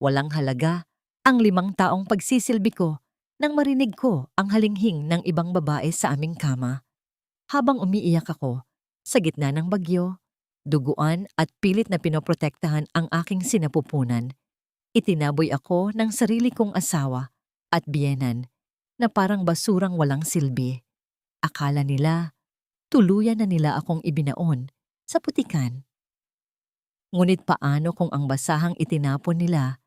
Walang halaga ang 5 taong pagsisilbi ko nang marinig ko ang halinghing ng ibang babae sa aming kama. Habang umiiyak ako, sa gitna ng bagyo, duguan at pilit na pinoprotektahan ang aking sinapupunan, itinaboy ako ng sarili kong asawa at biyenan na parang basurang walang silbi. Akala nila, tuluyan na nila akong ibinaon sa putikan. Ngunit paano kung ang basahang itinapon nila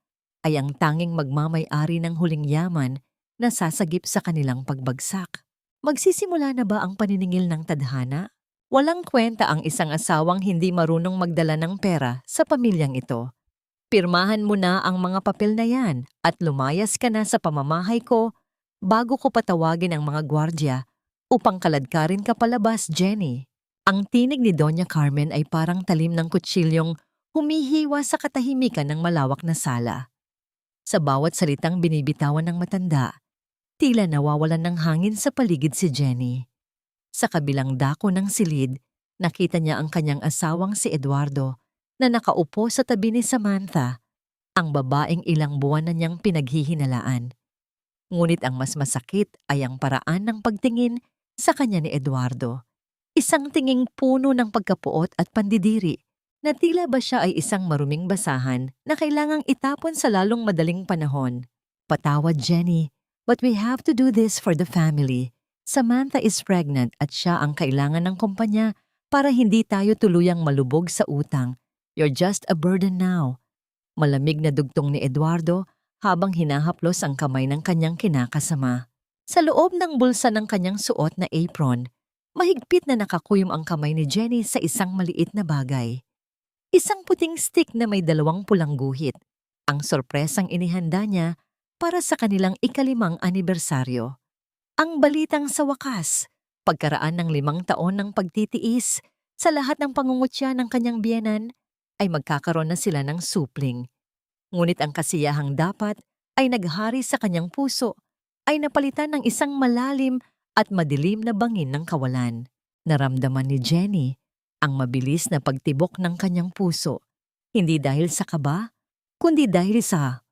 ay ang tanging magmamay-ari ng huling yaman na sasagip sa kanilang pagbagsak? Magsisimula na ba ang paniningil ng tadhana? Walang kwenta ang isang asawang hindi marunong magdala ng pera sa pamilyang ito. Pirmahan mo na ang mga papel na yan at lumayas ka na sa pamamahay ko bago ko patawagin ang mga gwardya upang kaladkarin ka palabas, Jenny. Ang tinig ni Doña Carmen ay parang talim ng kutsilyong humihiwa sa katahimikan ng malawak na sala. Sa bawat salitang binibitawan ng matanda, tila nawawalan ng hangin sa paligid si Jenny. Sa kabilang dako ng silid, nakita niya ang kanyang asawang si Eduardo na nakaupo sa tabi ni Samantha, ang babaeng ilang buwan na niyang pinaghihinalaan. Ngunit ang mas masakit ay ang paraan ng pagtingin sa kanya ni Eduardo. Isang tinging puno ng pagkapuot at pandidiri na tila ba siya ay isang maruming basahan na kailangang itapon sa lalong madaling panahon. Patawad, Jenny, but we have to do this for the family. Samantha is pregnant at siya ang kailangan ng kumpanya para hindi tayo tuluyang malubog sa utang. You're just a burden now. Malamig na dugtong ni Eduardo habang hinahaplos ang kamay ng kanyang kinakasama. Sa loob ng bulsa ng kanyang suot na apron, mahigpit na nakakuyom ang kamay ni Jenny sa isang maliit na bagay. Isang puting stick na may 2 pulang guhit. Ang sorpresang inihanda niya para sa kanilang ika-5 anibersaryo. Ang balitang sa wakas, pagkaraan ng 5 taon ng pagtitiis, sa lahat ng pangungutya ng kanyang biyenan, ay magkakaroon na sila ng supling. Ngunit ang kasiyahang dapat ay naghari sa kanyang puso, ay napalitan ng isang malalim at madilim na bangin ng kawalan. Naramdaman ni Jenny ang mabilis na pagtibok ng kanyang puso, hindi dahil sa kaba, kundi dahil sa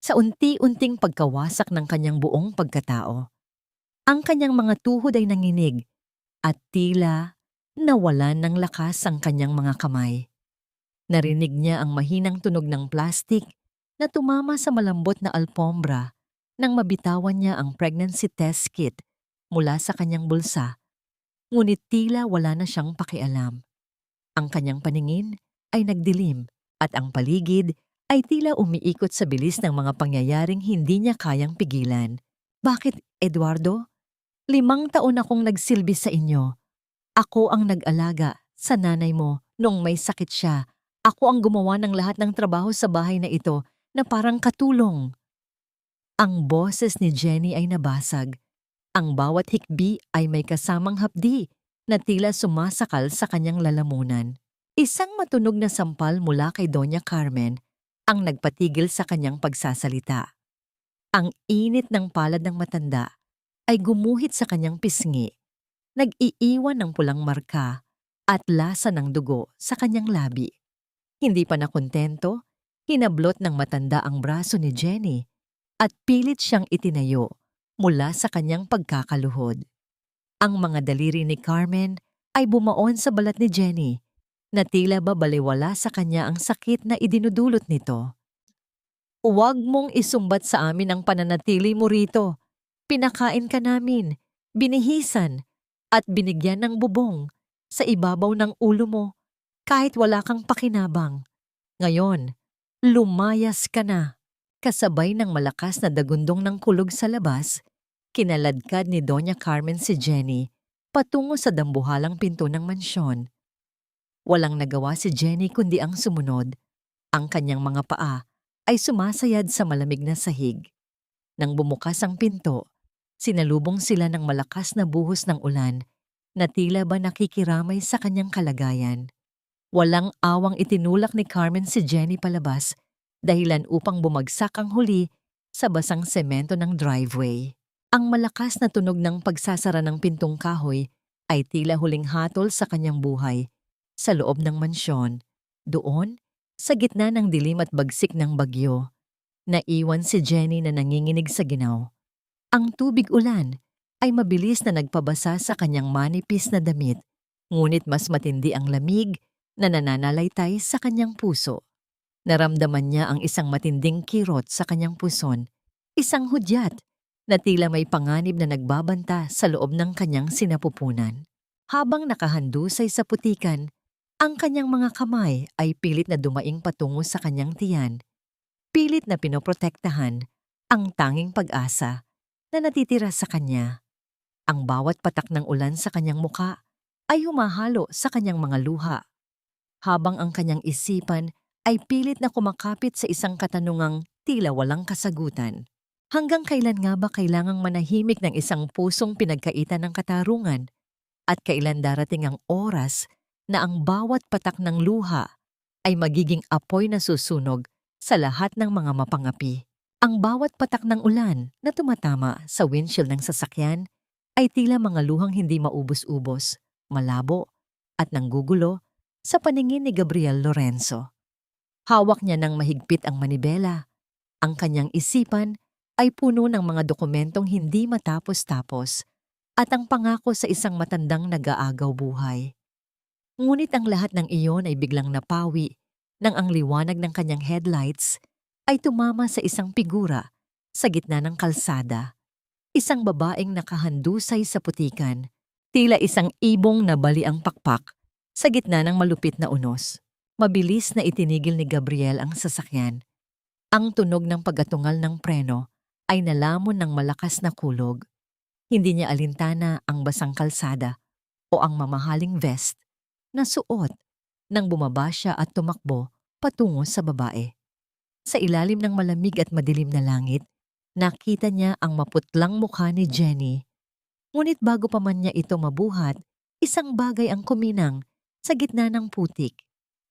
unti-unting pagkawasak ng kanyang buong pagkatao. Ang kanyang mga tuhod ay nanginig at tila nawalan ng lakas ang kanyang mga kamay. Narinig niya ang mahinang tunog ng plastik na tumama sa malambot na alpombra nang mabitawan niya ang pregnancy test kit mula sa kanyang bulsa. Ngunit tila wala na siyang pakialam. Ang kanyang paningin ay nagdilim at ang paligid ay tila umiikot sa bilis ng mga pangyayaring hindi niya kayang pigilan. Bakit, Eduardo? 5 taon akong nagsilbi sa inyo. Ako ang nag-alaga sa nanay mo nung may sakit siya. Ako ang gumawa ng lahat ng trabaho sa bahay na ito na parang katulong. Ang boses ni Jenny ay nabasag. Ang bawat hikbi ay may kasamang hapdi na tila sumasakal sa kanyang lalamunan. Isang matunog na sampal mula kay Doña Carmen ang nagpatigil sa kanyang pagsasalita. Ang init ng palad ng matanda ay gumuhit sa kanyang pisngi, nag-iiwan ng pulang marka at lasa ng dugo sa kanyang labi. Hindi pa nakontento, hinablot ng matanda ang braso ni Jenny at pilit siyang itinayo mula sa kanyang pagkakaluhod. Ang mga daliri ni Carmen ay bumaon sa balat ni Jenny na tila ba baliwala sa kanya ang sakit na idinudulot nito. Huwag mong isumbat sa amin ang pananatili mo rito. Pinakain ka namin, binihisan, at binigyan ng bubong sa ibabaw ng ulo mo kahit wala kang pakinabang. Ngayon, lumayas ka na. Kasabay ng malakas na dagundong ng kulog sa labas, kinaladkad ni Doña Carmen si Jenny patungo sa dambuhalang pinto ng mansyon. Walang nagawa si Jenny kundi ang sumunod. Ang kanyang mga paa ay sumasayad sa malamig na sahig. Nang bumukas ang pinto, sinalubong sila ng malakas na buhos ng ulan na tila ba nakikiramay sa kanyang kalagayan. Walang awang itinulak ni Carmen si Jenny palabas, dahilan upang bumagsak ang huli sa basang semento ng driveway. Ang malakas na tunog ng pagsasara ng pintong kahoy ay tila huling hatol sa kanyang buhay. Sa loob ng mansyon, doon, Sa gitna ng dilim at bagsik ng bagyo, naiwan si Jenny na nanginginig sa ginaw. Ang tubig ulan ay mabilis na nagpabasa sa kanyang manipis na damit, ngunit mas matindi ang lamig na nananalaytay sa kanyang puso. Naramdaman niya ang isang matinding kirot sa kanyang puson, isang hudyat na tila may panganib na nagbabanta sa loob ng kanyang sinapupunan. Habang nakahandusay sa putikan, ang kanyang mga kamay ay pilit na dumaing patungo sa kanyang tiyan, pilit na pinoprotektahan ang tanging pag-asa na natitira sa kanya. Ang bawat patak ng ulan sa kanyang muka ay humahalo sa kanyang mga luha, habang ang kanyang isipan ay pilit na kumakapit sa isang katanungang tila walang kasagutan. Hanggang kailan nga ba kailangang manahimik ng isang pusong pinagkaitan ng katarungan? At kailan darating ang oras na ang bawat patak ng luha ay magiging apoy na susunog sa lahat ng mga mapangapi? Ang bawat patak ng ulan na tumatama sa windshield ng sasakyan ay tila mga luhang hindi maubos-ubos, malabo at nanggugulo sa paningin ni Gabriel Lorenzo. Hawak niya ng mahigpit ang manibela. Ang kanyang isipan ay puno ng mga dokumentong hindi matapos-tapos at ang pangako sa isang matandang nag-aagaw buhay. Ngunit ang lahat ng iyon ay biglang napawi nang ang liwanag ng kanyang headlights ay tumama sa isang figura sa gitna ng kalsada. Isang babaeng nakahandusay sa putikan, tila isang ibong na bali ang pakpak sa gitna ng malupit na unos. Mabilis na itinigil ni Gabriel ang sasakyan. Ang tunog ng pagatungal ng preno ay nalamon ng malakas na kulog. Hindi niya alintana ang basang kalsada o ang mamahaling vest na suot nang bumaba siya at tumakbo patungo sa babae. Sa ilalim ng malamig at madilim na langit, nakita niya ang maputlang mukha ni Jenny. Ngunit bago pa man niya ito mabuhat, isang bagay ang kuminang sa gitna ng putik.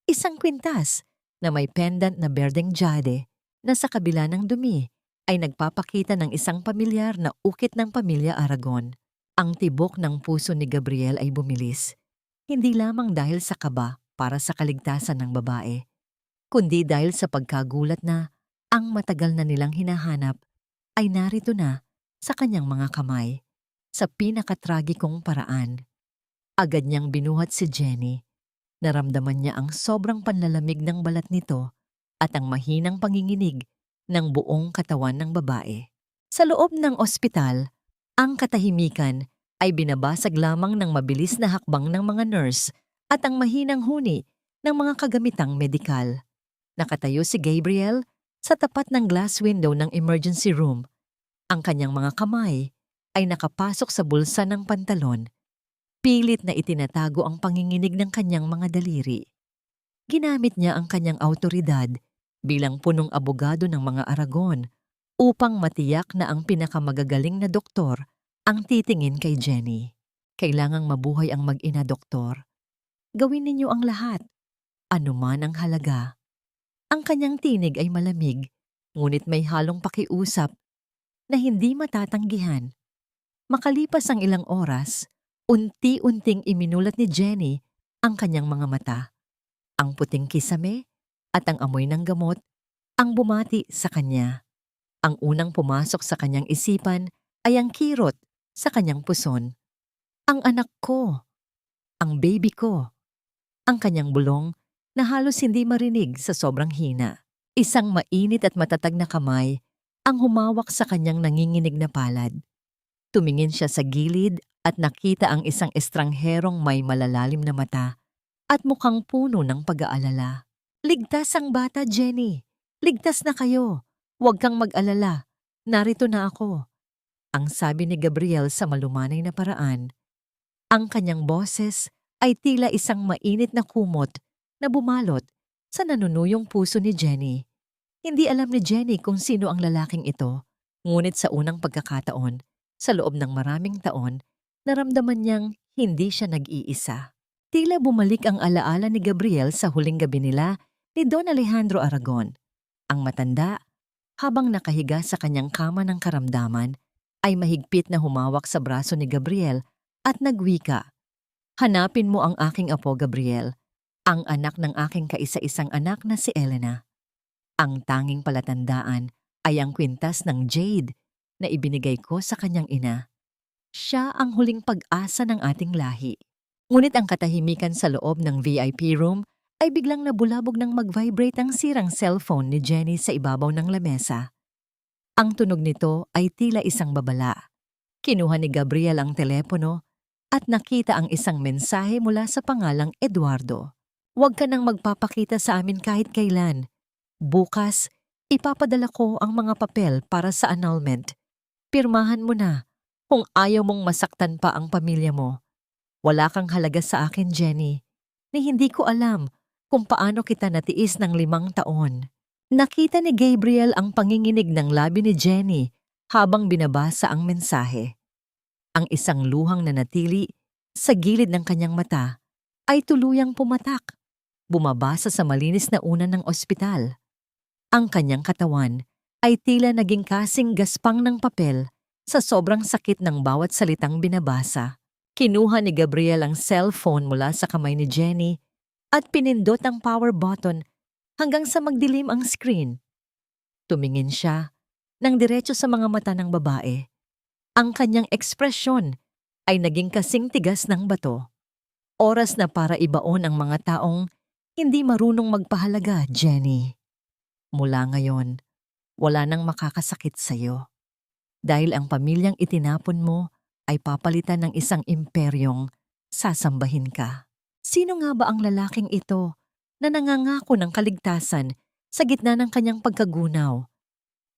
Isang kwintas na may pendant na berdeng jade na sa kabila ng dumi ay nagpapakita ng isang pamilyar na ukit ng pamilya Aragon. Ang tibok ng puso ni Gabriel ay bumilis, hindi lamang dahil sa kaba para sa kaligtasan ng babae, kundi dahil sa pagkagulat na ang matagal na nilang hinahanap ay narito na sa kanyang mga kamay, sa pinakatragikong paraan. Agad niyang binuhat si Jenny. Naramdaman niya ang sobrang panlalamig ng balat nito at ang mahinang panginginig ng buong katawan ng babae. Sa loob ng ospital, ang katahimikan ay binabasag lamang ng mabilis na hakbang ng mga nurse at ang mahinang huni ng mga kagamitang medikal. Nakatayo si Gabriel sa tapat ng glass window ng emergency room. Ang kanyang mga kamay ay nakapasok sa bulsa ng pantalon. Pilit na itinatago ang panginginig ng kanyang mga daliri. Ginamit niya ang kanyang awtoridad bilang punong abogado ng mga Aragon upang matiyak na ang pinakamagagaling na doktor ang titingin kay Jenny. Kailangang mabuhay ang mag-ina, doktor. Gawin ninyo ang lahat, anuman ang halaga. Ang kanyang tinig ay malamig, ngunit may halong pakiusap na hindi matatanggihan. Makalipas ang ilang oras, unti-unting iminulat ni Jenny ang kanyang mga mata. Ang puting kisame at ang amoy ng gamot ang bumati sa kanya. Ang unang pumasok sa kanyang isipan ay ang kirot sa kanyang puson. Ang anak ko, ang baby ko, ang kanyang bulong na halos hindi marinig sa sobrang hina. Isang mainit at matatag na kamay ang humawak sa kanyang nanginginig na palad. Tumingin siya sa gilid at nakita ang isang estrangherong may malalalim na mata at mukhang puno ng pag-aalala. Ligtas ang bata, Jenny. Ligtas na kayo. Huwag kang mag-alala. Narito na ako. Ang sabi ni Gabriel sa malumanay na paraan. Ang kanyang boses ay tila isang mainit na kumot na bumalot sa nanunuyong puso ni Jenny. Hindi alam ni Jenny kung sino ang lalaking ito, ngunit sa unang pagkakataon, sa loob ng maraming taon, naramdaman niyang hindi siya nag-iisa. Tila bumalik ang alaala ni Gabriel sa huling gabi nila ni Don Alejandro Aragon. Ang matanda, habang nakahiga sa kanyang kama ng karamdaman, ay mahigpit na humawak sa braso ni Gabriel at nagwika. Hanapin mo ang aking apo, Gabriel, ang anak ng aking kaisa-isang anak na si Elena. Ang tanging palatandaan ay ang kwintas ng jade na ibinigay ko sa kanyang ina. Siya ang huling pag-asa ng ating lahi. Ngunit ang katahimikan sa loob ng VIP room ay biglang nabulabog ng mag-vibrate ang sirang cellphone ni Jenny sa ibabaw ng lamesa. Ang tunog nito ay tila isang babala. Kinuha ni Gabriel ang telepono at nakita ang isang mensahe mula sa pangalang Eduardo. Huwag ka nang magpapakita sa amin kahit kailan. Bukas, ipapadala ko ang mga papel para sa annulment. Pirmahan mo na kung ayaw mong masaktan pa ang pamilya mo. Wala kang halaga sa akin, Jenny, ni hindi ko alam kung paano kita natiis ng 5 taon. Nakita ni Gabriel ang panginginig ng labi ni Jenny habang binabasa ang mensahe. Ang isang luhang nanatili sa gilid ng kanyang mata ay tuluyang pumatak, bumabasa sa malinis na unan ng ospital. Ang kanyang katawan ay tila naging kasing gaspang ng papel sa sobrang sakit ng bawat salitang binabasa. Kinuha ni Gabriel ang cellphone mula sa kamay ni Jenny at pinindot ang power button hanggang sa magdilim ang screen. Tumingin siya nang diretso sa mga mata ng babae. Ang kanyang ekspresyon ay naging kasing tigas ng bato. Oras na para ibaon ang mga taong hindi marunong magpahalaga, Jenny. Mula ngayon, wala nang makakasakit sa'yo. Dahil ang pamilyang itinapon mo ay papalitan ng isang imperyong sasambahin ka. Sino nga ba ang lalaking ito na nangangako ng kaligtasan sa gitna ng kanyang pagkagunaw?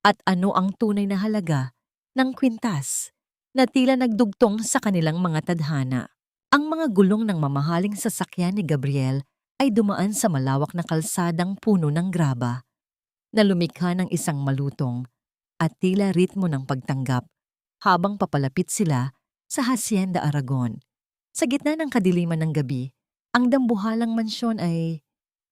At ano ang tunay na halaga ng kwintas na tila nagdugtong sa kanilang mga tadhana? Ang mga gulong ng mamahaling sasakyan ni Gabriel ay dumaan sa malawak na kalsadang puno ng graba na lumikha ng isang malutong at tila ritmo ng pagtanggap habang papalapit sila sa Hacienda Aragon. Sa gitna ng kadiliman ng gabi, ang dambuhalang mansyon ay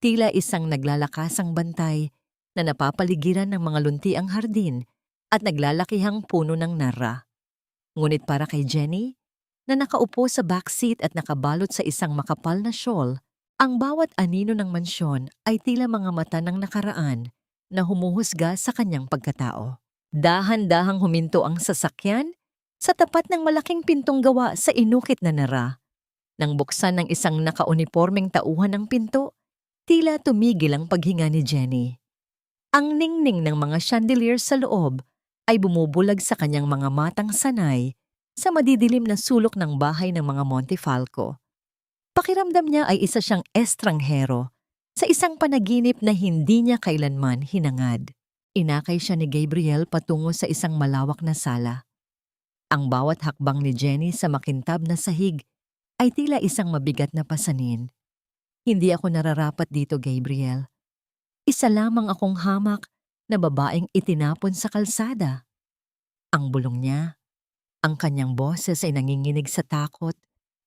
tila isang naglalakasang bantay na napapaligiran ng mga luntiang hardin at naglalakihang puno ng narra. Ngunit para kay Jenny, na nakaupo sa backseat at nakabalot sa isang makapal na shawl, ang bawat anino ng mansyon ay tila mga mata ng nakaraan na humuhusga sa kanyang pagkatao. Dahan-dahang huminto ang sasakyan sa tapat ng malaking pintong gawa sa inukit na nara. Nang buksan ng isang nakaunipormeng tauhan ng pinto, tila tumigil ang paghinga ni Jenny. Ang ningning ng mga chandelier sa loob ay bumubulag sa kanyang mga matang sanay sa madidilim na sulok ng bahay ng mga Montefalco. Pakiramdam niya ay isa siyang estranghero sa isang panaginip na hindi niya kailanman hinangad. Inakay siya ni Gabriel patungo sa isang malawak na sala. Ang bawat hakbang ni Jenny sa makintab na sahig ay tila isang mabigat na pasanin. Hindi ako nararapat dito, Gabriel. Isa lamang akong hamak na babaeng itinapon sa kalsada. Ang bulong niya, ang kanyang boses ay nanginginig sa takot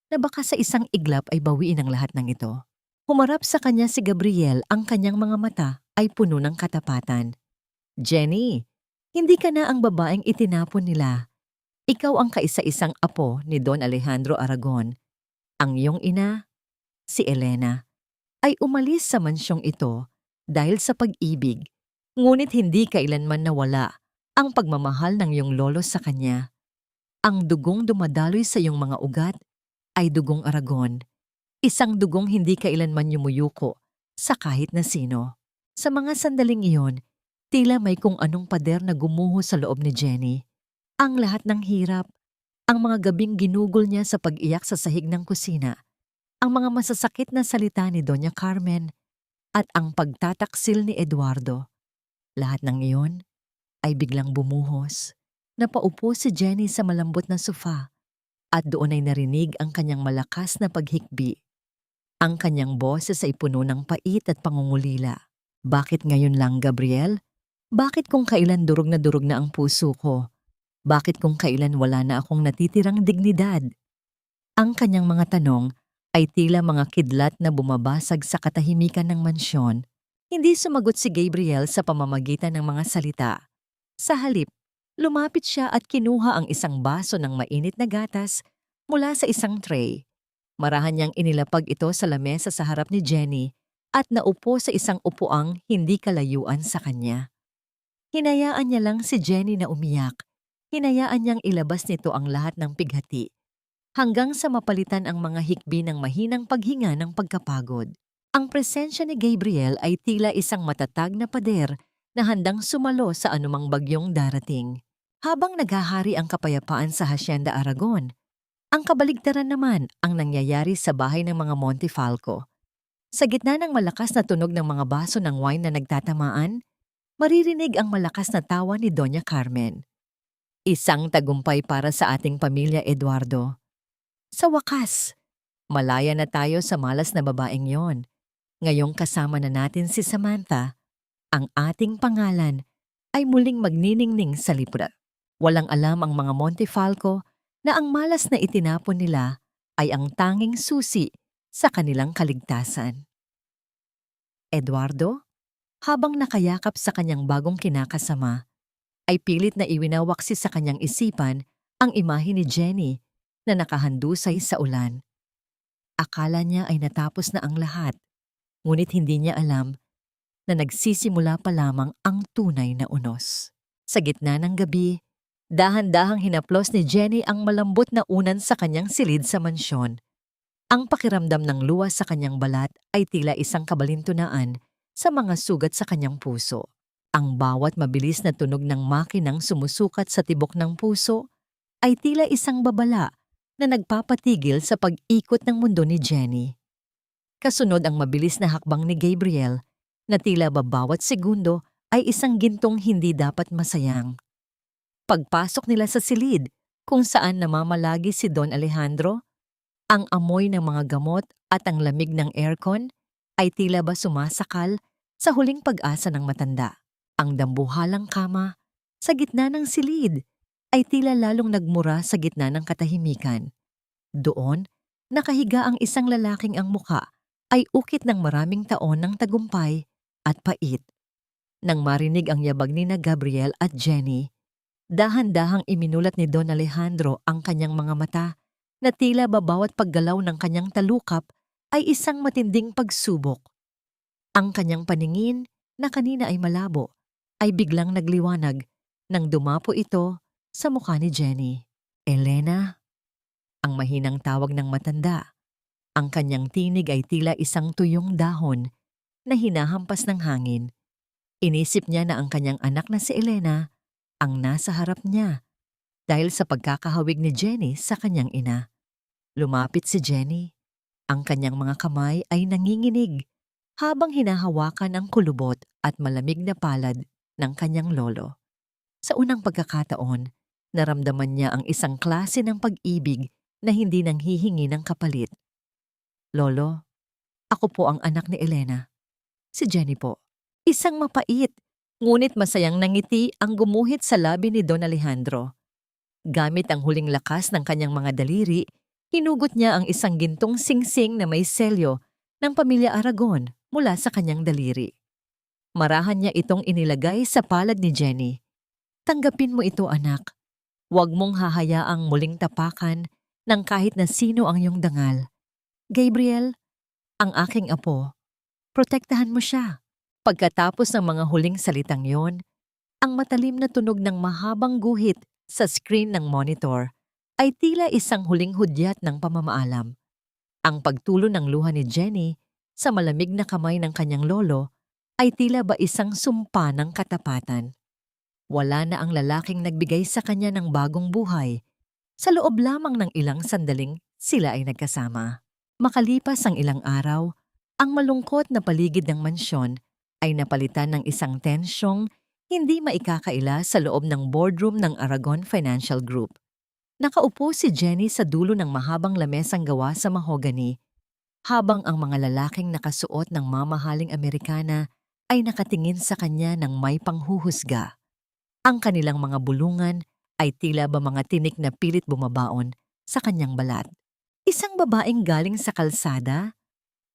na baka sa isang iglap ay bawiin ang lahat ng ito. Humarap sa kanya si Gabriel, ang kanyang mga mata ay puno ng katapatan. Jenny, hindi ka na ang babaeng itinapon nila. Ikaw ang kaisa-isang apo ni Don Alejandro Aragon. Ang iyong ina, si Elena, ay umalis sa mansyong ito dahil sa pag-ibig, ngunit hindi kailanman nawala ang pagmamahal ng iyong lolo sa kanya. Ang dugong dumadaloy sa iyong mga ugat ay dugong Aragon, isang dugong hindi kailanman yumuyuko sa kahit na sino. Sa mga sandaling iyon, tila may kung anong pader na gumuho sa loob ni Jenny. Ang lahat ng hirap, ang mga gabing ginugol niya sa pag-iyak sa sahig ng kusina, ang mga masasakit na salita ni Doña Carmen, at ang pagtataksil ni Eduardo. Lahat ng iyon ay biglang bumuhos. Napaupo si Jenny sa malambot na sofa at doon ay narinig ang kanyang malakas na paghikbi. Ang kanyang boses ay puno ng pait at pangungulila. Bakit ngayon lang, Gabriel? Bakit kung kailan durog na ang puso ko? Bakit kung kailan wala na akong natitirang dignidad? Ang kanyang mga tanong ay tila mga kidlat na bumabasag sa katahimikan ng mansyon. Hindi sumagot si Gabriel sa pamamagitan ng mga salita. Sa halip, lumapit siya at kinuha ang isang baso ng mainit na gatas mula sa isang tray. Marahan niyang inilapag ito sa lamesa sa harap ni Jenny at naupo sa isang upuang hindi kalayuan sa kanya. Hinayaan niya lang si Jenny na umiyak. Hinayaan niyang ilabas nito ang lahat ng pighati hanggang sa mapalitan ang mga hikbi ng mahinang paghinga ng pagkapagod. Ang presensya ni Gabriel ay tila isang matatag na pader na handang sumalo sa anumang bagyong darating. Habang naghahari ang kapayapaan sa Hacienda Aragon, ang kabaligtaran naman ang nangyayari sa bahay ng mga Montefalco. Sa gitna ng malakas na tunog ng mga baso ng wine na nagtatamaan, maririnig ang malakas na tawa ni Doña Carmen. Isang tagumpay para sa ating pamilya, Eduardo. Sa wakas, malaya na tayo sa malas na babaeng yon. Ngayong kasama na natin si Samantha, ang ating pangalan ay muling magniningning sa libro. Walang alam ang mga Montefalco na ang malas na itinapon nila ay ang tanging susi sa kanilang kaligtasan. Eduardo, habang nakayakap sa kanyang bagong kinakasama, ay pilit na iwinawaksi sa kanyang isipan ang imahe ni Jenny na nakahandusay sa ulan. Akala niya ay natapos na ang lahat, ngunit hindi niya alam na nagsisimula pa lamang ang tunay na unos. Sa gitna ng gabi, dahan-dahang hinaplos ni Jenny ang malambot na unan sa kanyang silid sa mansyon. Ang pakiramdam ng luwas sa kanyang balat ay tila isang kabalintunaan sa mga sugat sa kanyang puso. Ang bawat mabilis na tunog ng makinang sumusukat sa tibok ng puso ay tila isang babala na nagpapatigil sa pag-ikot ng mundo ni Jenny. Kasunod ang mabilis na hakbang ni Gabriel na tila ba bawat segundo ay isang gintong hindi dapat masayang. Pagpasok nila sa silid kung saan namamalagi si Don Alejandro, ang amoy ng mga gamot at ang lamig ng aircon ay tila ba sumasakal sa huling pag-asa ng matanda. Ang dambuhalang kama sa gitna ng silid ay tila lalong nagmura sa gitna ng katahimikan. Doon, nakahiga ang isang lalaking ang muka ay ukit ng maraming taon ng tagumpay at pait. Nang marinig ang yabag ni na Gabriel at Jenny, dahan-dahang iminulat ni Don Alejandro ang kanyang mga mata na tila ba bawat paggalaw ng kanyang talukap ay isang matinding pagsubok. Ang kanyang paningin, na kanina ay malabo, ay biglang nagliwanag nang dumapo ito sa mukha ni Jenny. Elena, ang mahinang tawag ng matanda. Ang kanyang tinig ay tila isang tuyong dahon na hinahampas ng hangin. Inisip niya na ang kanyang anak na si Elena ang nasa harap niya dahil sa pagkakahawig ni Jenny sa kanyang ina. Lumapit si Jenny. Ang kanyang mga kamay ay nanginginig habang hinahawakan ang kulubot at malamig na palad ng kanyang lolo. Sa unang pagkakataon, naramdaman niya ang isang klase ng pag-ibig na hindi nanghihingi ng kapalit. Lolo, ako po ang anak ni Elena. Si Jenny po. Isang mapait, ngunit masayang nangiti ang gumuhit sa labi ni Don Alejandro. Gamit ang huling lakas ng kanyang mga daliri, hinugot niya ang isang gintong singsing na may selyo ng pamilya Aragon mula sa kanyang daliri. Marahan niya itong inilagay sa palad ni Jenny. Tanggapin mo ito, anak. Huwag mong hahayaang muling tapakan ng kahit na sino ang iyong dangal. Gabriel, ang aking apo, protektahan mo siya. Pagkatapos ng mga huling salitang yon, ang matalim na tunog ng mahabang guhit sa screen ng monitor ay tila isang huling hudyat ng pamamaalam. Ang pagtulo ng luha ni Jenny sa malamig na kamay ng kanyang lolo ay tila ba isang sumpa ng katapatan. Wala na ang lalaking nagbigay sa kanya ng bagong buhay. Sa loob lamang ng ilang sandaling, sila ay nagkasama. Makalipas ang ilang araw, ang malungkot na paligid ng mansyon ay napalitan ng isang tensyong hindi maikakaila sa loob ng boardroom ng Aragon Financial Group. Nakaupo si Jenny sa dulo ng mahabang lamesang gawa sa mahogany, habang ang mga lalaking nakasuot ng mamahaling Amerikana ay nakatingin sa kanya ng may panghuhusga. Ang kanilang mga bulungan ay tila ba mga tinik na pilit bumabaon sa kanyang balat. Isang babaeng galing sa kalsada?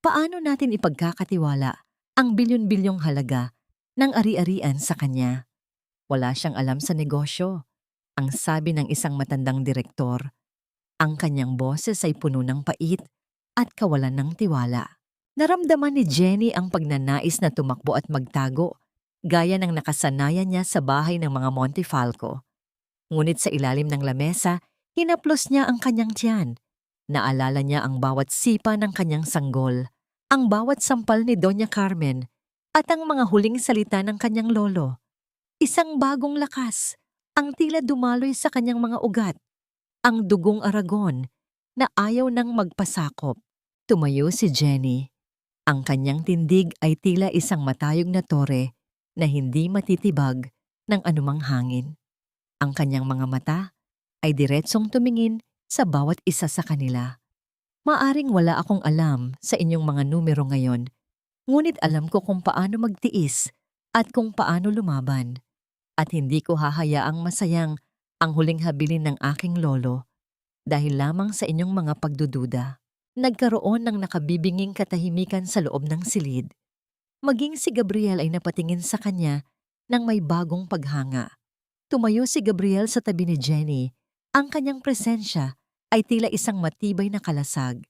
Paano natin ipagkakatiwala ang bilyon-bilyong halaga ng ari-arian sa kanya? Wala siyang alam sa negosyo, ang sabi ng isang matandang direktor. Ang kanyang boses ay puno ng pait at kawalan ng tiwala. Naramdaman ni Jenny ang pagnanais na tumakbo at magtago, gaya ng nakasanayan niya sa bahay ng mga Montefalco. Ngunit sa ilalim ng lamesa, hinaplos niya ang kanyang tiyan. Naalala niya ang bawat sipa ng kanyang sanggol, ang bawat sampal ni Doña Carmen, at ang mga huling salita ng kanyang lolo. Isang bagong lakas, ang tila dumaloy sa kanyang mga ugat, ang dugong Aragon na ayaw nang magpasakop. Tumayo si Jenny. Ang kanyang tindig ay tila isang matayog na tore na hindi matitibag ng anumang hangin. Ang kanyang mga mata ay diretsong tumingin sa bawat isa sa kanila. Maaring wala akong alam sa inyong mga numero ngayon, ngunit alam ko kung paano magtiis at kung paano lumaban. At hindi ko hahayaang masayang ang huling habilin ng aking lolo dahil lamang sa inyong mga pagdududa. Nagkaroon ng nakabibinging katahimikan sa loob ng silid. Maging si Gabriel ay napatingin sa kanya ng may bagong paghanga. Tumayo si Gabriel sa tabi ni Jenny. Ang kanyang presensya ay tila isang matibay na kalasag.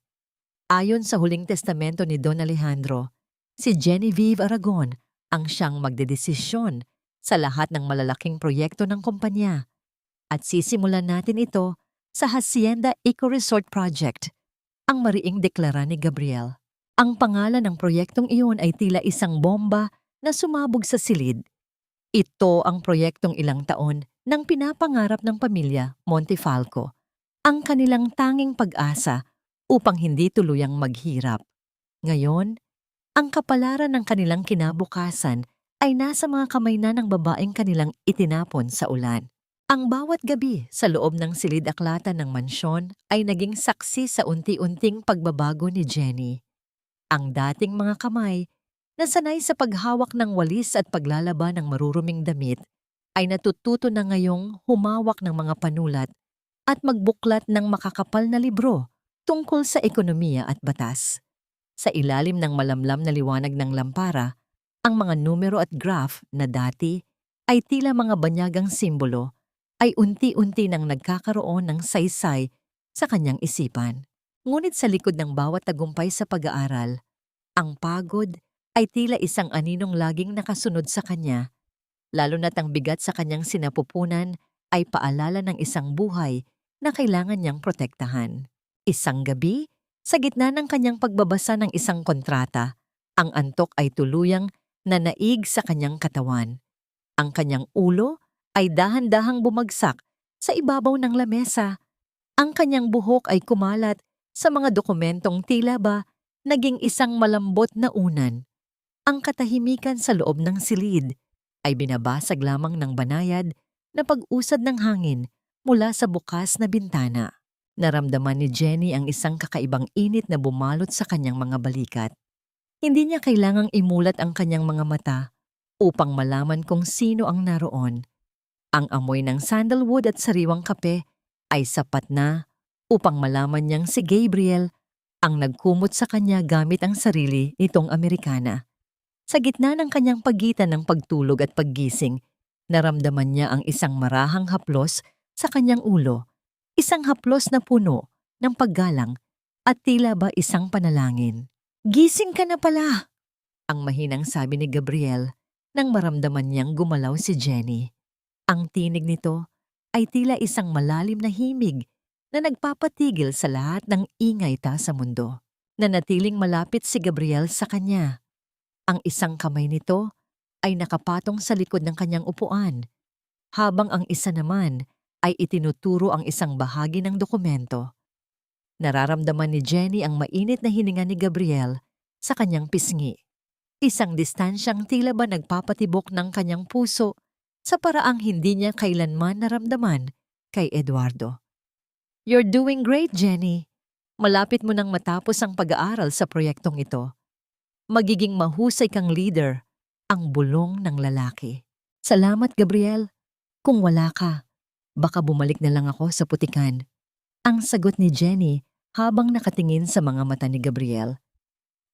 Ayon sa huling testamento ni Don Alejandro, si Genevieve Aragon ang siyang magdedesisyon sa lahat ng malalaking proyekto ng kumpanya. At sisimulan natin ito sa Hacienda Eco Resort Project, ang mariing deklara ni Gabriel. Ang pangalan ng proyektong iyon ay tila isang bomba na sumabog sa silid. Ito ang proyektong ilang taon nang pinapangarap ng pamilya Montefalco, ang kanilang tanging pag-asa upang hindi tuluyang maghirap. Ngayon, ang kapalaran ng kanilang kinabukasan ay nasa mga kamay na ng babaeng kanilang itinapon sa ulan. Ang bawat gabi sa loob ng silid-aklatan ng mansyon ay naging saksi sa unti-unting pagbabago ni Jenny. Ang dating mga kamay na sanay sa paghawak ng walis at paglalaba ng maruruming damit ay natututo na ngayong humawak ng mga panulat at magbuklat ng makakapal na libro tungkol sa ekonomiya at batas. Sa ilalim ng malamlam na liwanag ng lampara, ang mga numero at graph na dati ay tila mga banyagang simbolo ay unti-unti nang nagkakaroon ng saysay sa kanyang isipan. Ngunit sa likod ng bawat tagumpay sa pag-aaral, ang pagod ay tila isang aninong laging nakasunod sa kanya, lalo na't ang bigat sa kanyang sinapupunan ay paalala ng isang buhay na kailangan niyang protektahan. Isang gabi, sa gitna ng kanyang pagbabasa ng isang kontrata, ang antok ay tuluyang nanaig sa kanyang katawan. Ang kanyang ulo ay dahan-dahang bumagsak sa ibabaw ng lamesa. Ang kanyang buhok ay kumalat sa mga dokumentong tila ba naging isang malambot na unan. Ang katahimikan sa loob ng silid ay binabasag lamang ng banayad na pag-usad ng hangin mula sa bukas na bintana. Naramdaman ni Jenny ang isang kakaibang init na bumalot sa kanyang mga balikat. Hindi niya kailangang imulat ang kanyang mga mata upang malaman kung sino ang naroon. Ang amoy ng sandalwood at sariwang kape ay sapat na upang malaman niyang si Gabriel ang nagkumot sa kanya gamit ang sarili nitong Amerikana. Sa gitna ng kanyang pagitan ng pagtulog at paggising, naramdaman niya ang isang marahang haplos sa kanyang ulo, isang haplos na puno ng paggalang at tila ba isang panalangin. "Gising ka na pala!" ang mahinang sabi ni Gabriel nang maramdaman niyang gumalaw si Jenny. Ang tinig nito ay tila isang malalim na himig na nagpapatigil sa lahat ng ingay sa mundo. Nanatiling malapit si Gabriel sa kanya. Ang isang kamay nito ay nakapatong sa likod ng kanyang upuan, habang ang isa naman ay itinuturo ang isang bahagi ng dokumento. Nararamdaman ni Jenny ang mainit na hininga ni Gabriel sa kanyang pisngi. Isang distansyang tila ba nagpapatibok ng kanyang puso sa paraang hindi niya kailanman naramdaman kay Eduardo. "You're doing great, Jenny. Malapit mo nang matapos ang pag-aaral sa proyektong ito. Magiging mahusay kang leader," ang bulong ng lalaki. "Salamat, Gabriel. Kung wala ka, baka bumalik na lang ako sa putikan," ang sagot ni Jenny habang nakatingin sa mga mata ni Gabriel.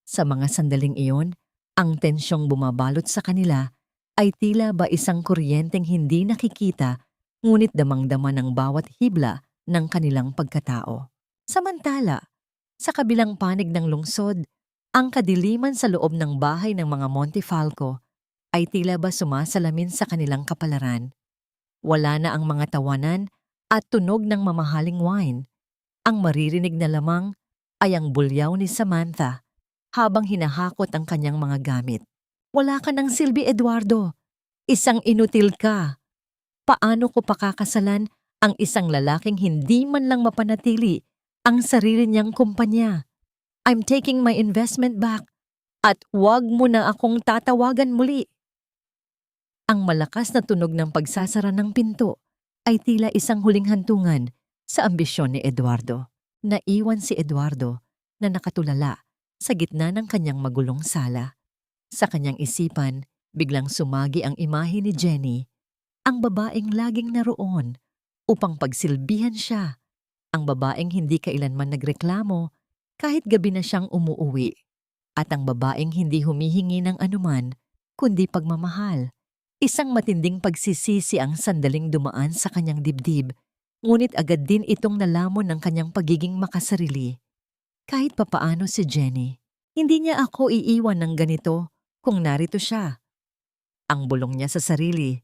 Sa mga sandaling iyon, ang tensyong bumabalot sa kanila ay tila ba isang kuryenteng hindi nakikita ngunit damang-dama ng bawat hibla ng kanilang pagkatao. Samantala, Sa kabilang panig ng lungsod, ang kadiliman sa loob ng bahay ng mga Montefalco ay tila ba sumasalamin sa kanilang kapalaran. Wala na ang mga tawanan at tunog ng mamahaling wine. Ang maririnig na lamang ay ang bulyaw ni Samantha habang hinahakot ang kanyang mga gamit. Wala ka ng silbi, Eduardo. Isang inutil ka. Paano ko pakakasalan ang isang lalaking hindi man lang mapanatili ang sarili niyang kumpanya? I'm taking my investment back at huwag mo na akong tatawagan muli. Ang malakas na tunog ng pagsasara ng pinto ay tila isang huling hantungan sa ambisyon ni Eduardo. Naiwan si Eduardo na nakatulala sa gitna ng kanyang magulong sala. Sa kanyang isipan, biglang sumagi ang imahe ni Jenny, ang babaeng laging naroon upang pagsilbihan siya. Ang babaeng hindi kailanman nagreklamo kahit gabi na siyang umuuwi. At ang babaeng hindi humihingi ng anuman kundi pagmamahal. Isang matinding pagsisisi ang sandaling dumaan sa kanyang dibdib, ngunit agad din itong nalamon ng kanyang pagiging makasarili. Kahit papaano si Jenny, hindi niya ako iiwan ng ganito kung narito siya. Ang bulong niya sa sarili,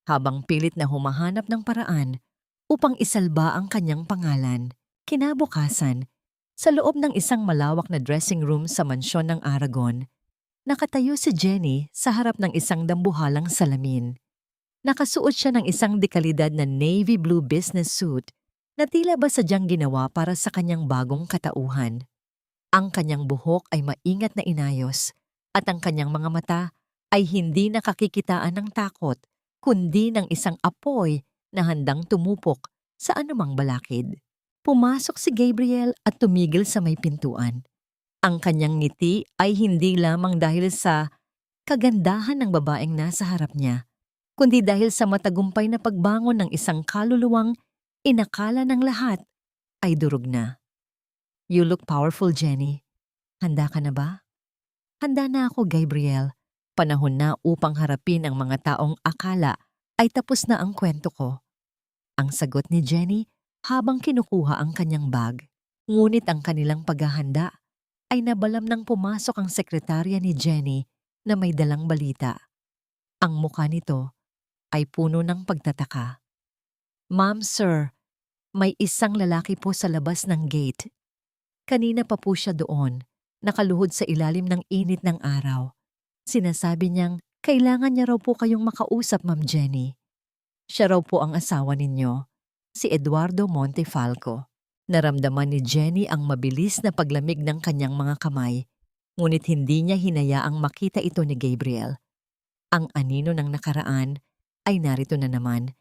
habang pilit na humahanap ng paraan upang isalba ang kanyang pangalan. Kinabukasan, sa loob ng isang malawak na dressing room sa mansyon ng Aragon, nakatayo si Jenny sa harap ng isang dambuhalang salamin. Nakasuot siya ng isang dekalidad na navy blue business suit na tila ba sadyang ginawa para sa kanyang bagong katauhan. Ang kanyang buhok ay maingat na inayos at ang kanyang mga mata ay hindi nakakikitaan ng takot kundi ng isang apoy na handang tumupok sa anumang balakid. Pumasok si Gabriel at tumigil sa may pintuan. Ang kanyang ngiti ay hindi lamang dahil sa kagandahan ng babaeng nasa harap niya, kundi dahil sa matagumpay na pagbangon ng isang kaluluwang inakala ng lahat ay durog na. You look powerful, Jenny. Handa ka na ba? Handa na ako, Gabriel. Panahon na upang harapin ang mga taong akala ay tapos na ang kwento ko. Ang sagot ni Jenny habang kinukuha ang kanyang bag. Ngunit ang kanilang paghahanda ay nabalam nang pumasok ang sekretarya ni Jenny na may dalang balita. Ang mukha nito ay puno ng pagtataka. Ma'am, sir, may isang lalaki po sa labas ng gate. Kanina pa po siya doon, nakaluhod sa ilalim ng init ng araw. Sinasabi niyang kailangan niya raw po kayong makausap, Ma'am Jenny. Siya raw po ang asawa ninyo, si Eduardo Montefalco. Naramdaman ni Jenny ang mabilis na paglamig ng kanyang mga kamay, ngunit hindi niya hinayaang makita ito ni Gabriel. Ang anino ng nakaraan ay narito na naman.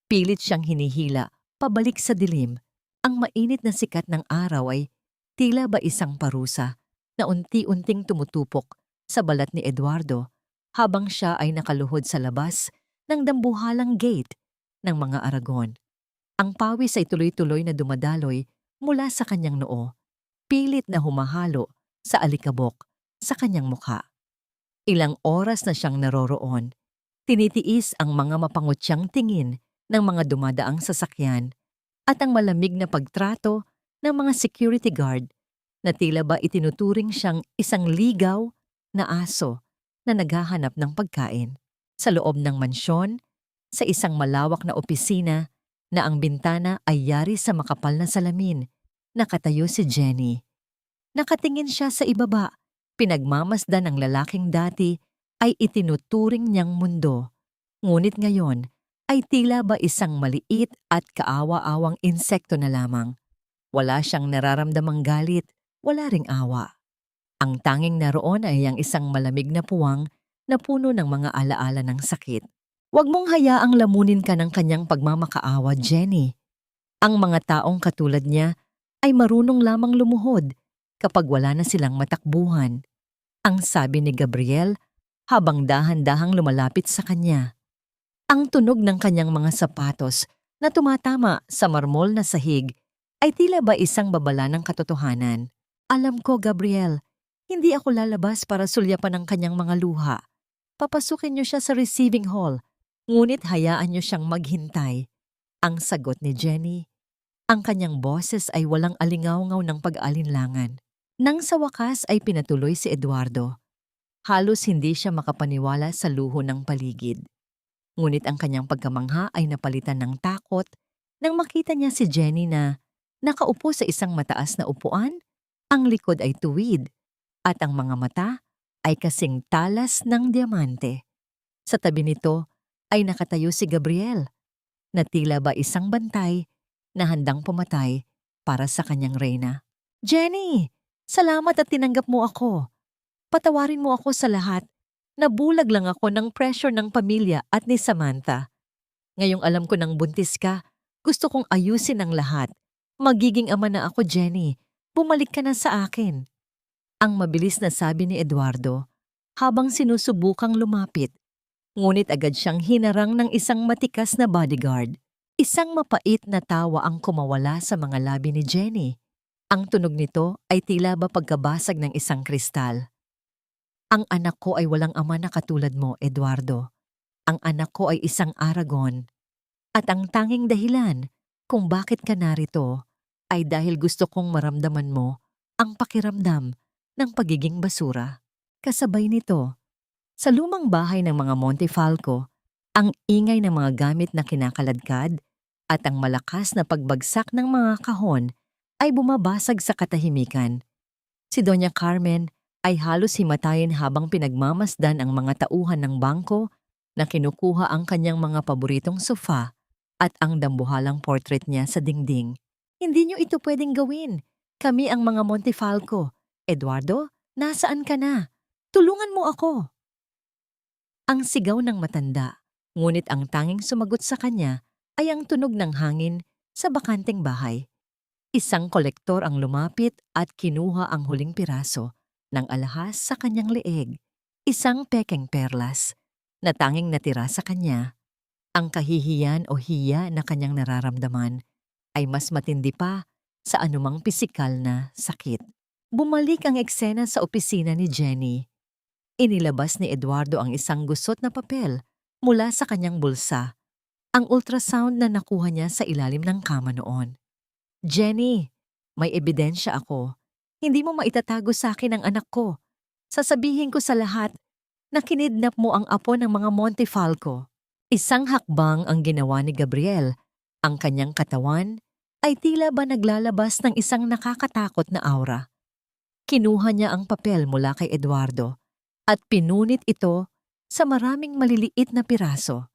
Pilit siyang hinihila pabalik sa dilim. Ang mainit na sikat ng araw ay tila ba isang parusa na unti-unting tumutupok sa balat ni Eduardo habang siya ay nakaluhod sa labas ng dambuhalang gate ng mga Aragon. Ang pawis ay tuloy-tuloy na dumadaloy mula sa kanyang noo, pilit na humahalo sa alikabok sa kanyang mukha. Ilang oras na siyang naroroon, tinitiis ang mga mapangutyang tingin ng mga dumadaang sasakyan at ang malamig na pagtrato ng mga security guard na tila ba itinuturing siyang isang ligaw na aso na naghahanap ng pagkain. Sa loob ng mansyon, sa isang malawak na opisina na ang bintana ay yari sa makapal na salamin, nakatayo si Jenny. Nakatingin siya sa ibaba, pinagmamasdan ng lalaking dati ay itinuturing niyang mundo. Ngunit ngayon ay tila ba isang maliit at kaawa-awang insekto na lamang. Wala siyang nararamdamang galit, wala ring awa. Ang tanging naroon ay ang isang malamig na puwang na puno ng mga alaala ng sakit. Huwag mong hayaang lamunin ka ng kanyang pagmamakaawa, Jenny. Ang mga taong katulad niya ay marunong lamang lumuhod kapag wala na silang matakbuhan. Ang sabi ni Gabriel habang dahan-dahang lumalapit sa kanya. Ang tunog ng kanyang mga sapatos na tumatama sa marmol na sahig ay tila ba isang babala ng katotohanan. Alam ko, Gabriel, hindi ako lalabas para sulyapan ang kanyang mga luha. Papasukin niyo siya sa receiving hall, ngunit hayaan niyo siyang maghintay. Ang sagot ni Jenny Ang kanyang boses ay walang alingawngaw ng pag-alinlangan. Nang sa wakas ay pinatuloy si Eduardo. Halos hindi siya makapaniwala sa luho ng paligid. Ngunit ang kanyang pagkamangha ay napalitan ng takot nang makita niya si Jenny na nakaupo sa isang mataas na upuan, ang likod ay tuwid, at ang mga mata ay kasing talas ng diamante. Sa tabi nito ay nakatayo si Gabriel, na tila ba isang bantay na handang pumatay para sa kanyang reyna. Jenny, salamat at tinanggap mo ako. Patawarin mo ako sa lahat. Nabulag lang ako ng pressure ng pamilya at ni Samantha. Ngayong alam ko nang buntis ka, gusto kong ayusin ang lahat. Magiging ama na ako, Jenny. Bumalik ka na sa akin. Ang mabilis na sabi ni Eduardo habang sinusubukang lumapit. Ngunit agad siyang hinarang ng isang matikas na bodyguard. Isang mapait na tawa ang kumawala sa mga labi ni Jenny. Ang tunog nito ay tila ba pagkabasag ng isang kristal. Ang anak ko ay walang ama na katulad mo, Eduardo. Ang anak ko ay isang Aragon. At ang tanging dahilan kung bakit ka narito ay dahil gusto kong maramdaman mo ang pakiramdam ng pagiging basura. Kasabay nito, sa lumang bahay ng mga Montefalco, ang ingay ng mga gamit na kinakaladkad at ang malakas na pagbagsak ng mga kahon ay bumabasag sa katahimikan. Si Doña Carmen ay halos himatayin habang pinagmamasdan ang mga tauhan ng bangko na kinukuha ang kanyang mga paboritong sofa at ang dambuhalang portrait niya sa dingding. Hindi niyo ito pwedeng gawin. Kami ang mga Montefalco. Eduardo, nasaan ka na? Tulungan mo ako. Ang sigaw ng matanda, ngunit ang tanging sumagot sa kanya ay ang tunog ng hangin sa bakanteng bahay. Isang kolektor ang lumapit at kinuha ang huling piraso ng alahas sa kanyang leeg, isang pekeng perlas na tanging natira sa kanya. Ang kahihiyan o hiya na kanyang nararamdaman ay mas matindi pa sa anumang pisikal na sakit. Bumalik ang eksena sa opisina ni Jenny. Inilabas ni Eduardo ang isang gusot na papel mula sa kanyang bulsa, ang ultrasound na nakuha niya sa ilalim ng kama noon. Jenny, may ebidensya ako. Hindi mo maitatago sa akin ang anak ko. Sasabihin ko sa lahat na kinidnap mo ang apo ng mga Montefalco. Isang hakbang ang ginawa ni Gabriel. Ang kanyang katawan ay tila ba naglalabas ng isang nakakatakot na aura. Kinuha niya ang papel mula kay Eduardo at pinunit ito sa maraming maliliit na piraso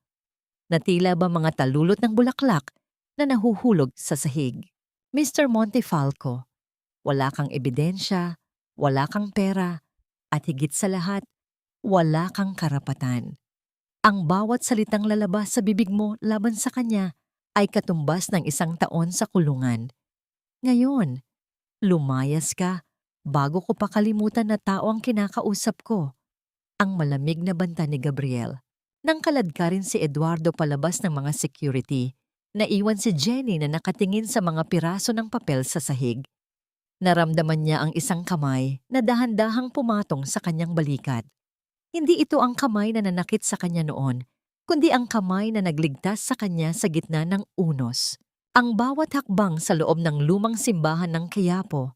na tila ba mga talulot ng bulaklak na nahuhulog sa sahig. Mr. Montefalco, wala kang ebidensya, wala kang pera, at higit sa lahat, wala kang karapatan. Ang bawat salitang lalabas sa bibig mo laban sa kanya ay katumbas ng 1 taon sa kulungan. Ngayon, lumayas ka bago ko pa kalimutan na tao ang kinakausap ko. Ang malamig na banta ni Gabriel. Nang kaladkarin si Eduardo palabas ng mga security, naiwan si Jenny na nakatingin sa mga piraso ng papel sa sahig. Naramdaman niya ang isang kamay na dahan-dahang pumatong sa kanyang balikat. Hindi ito ang kamay na nanakit sa kanya noon, kundi ang kamay na nagligtas sa kanya sa gitna ng unos. Ang bawat hakbang sa loob ng lumang simbahan ng Quiapo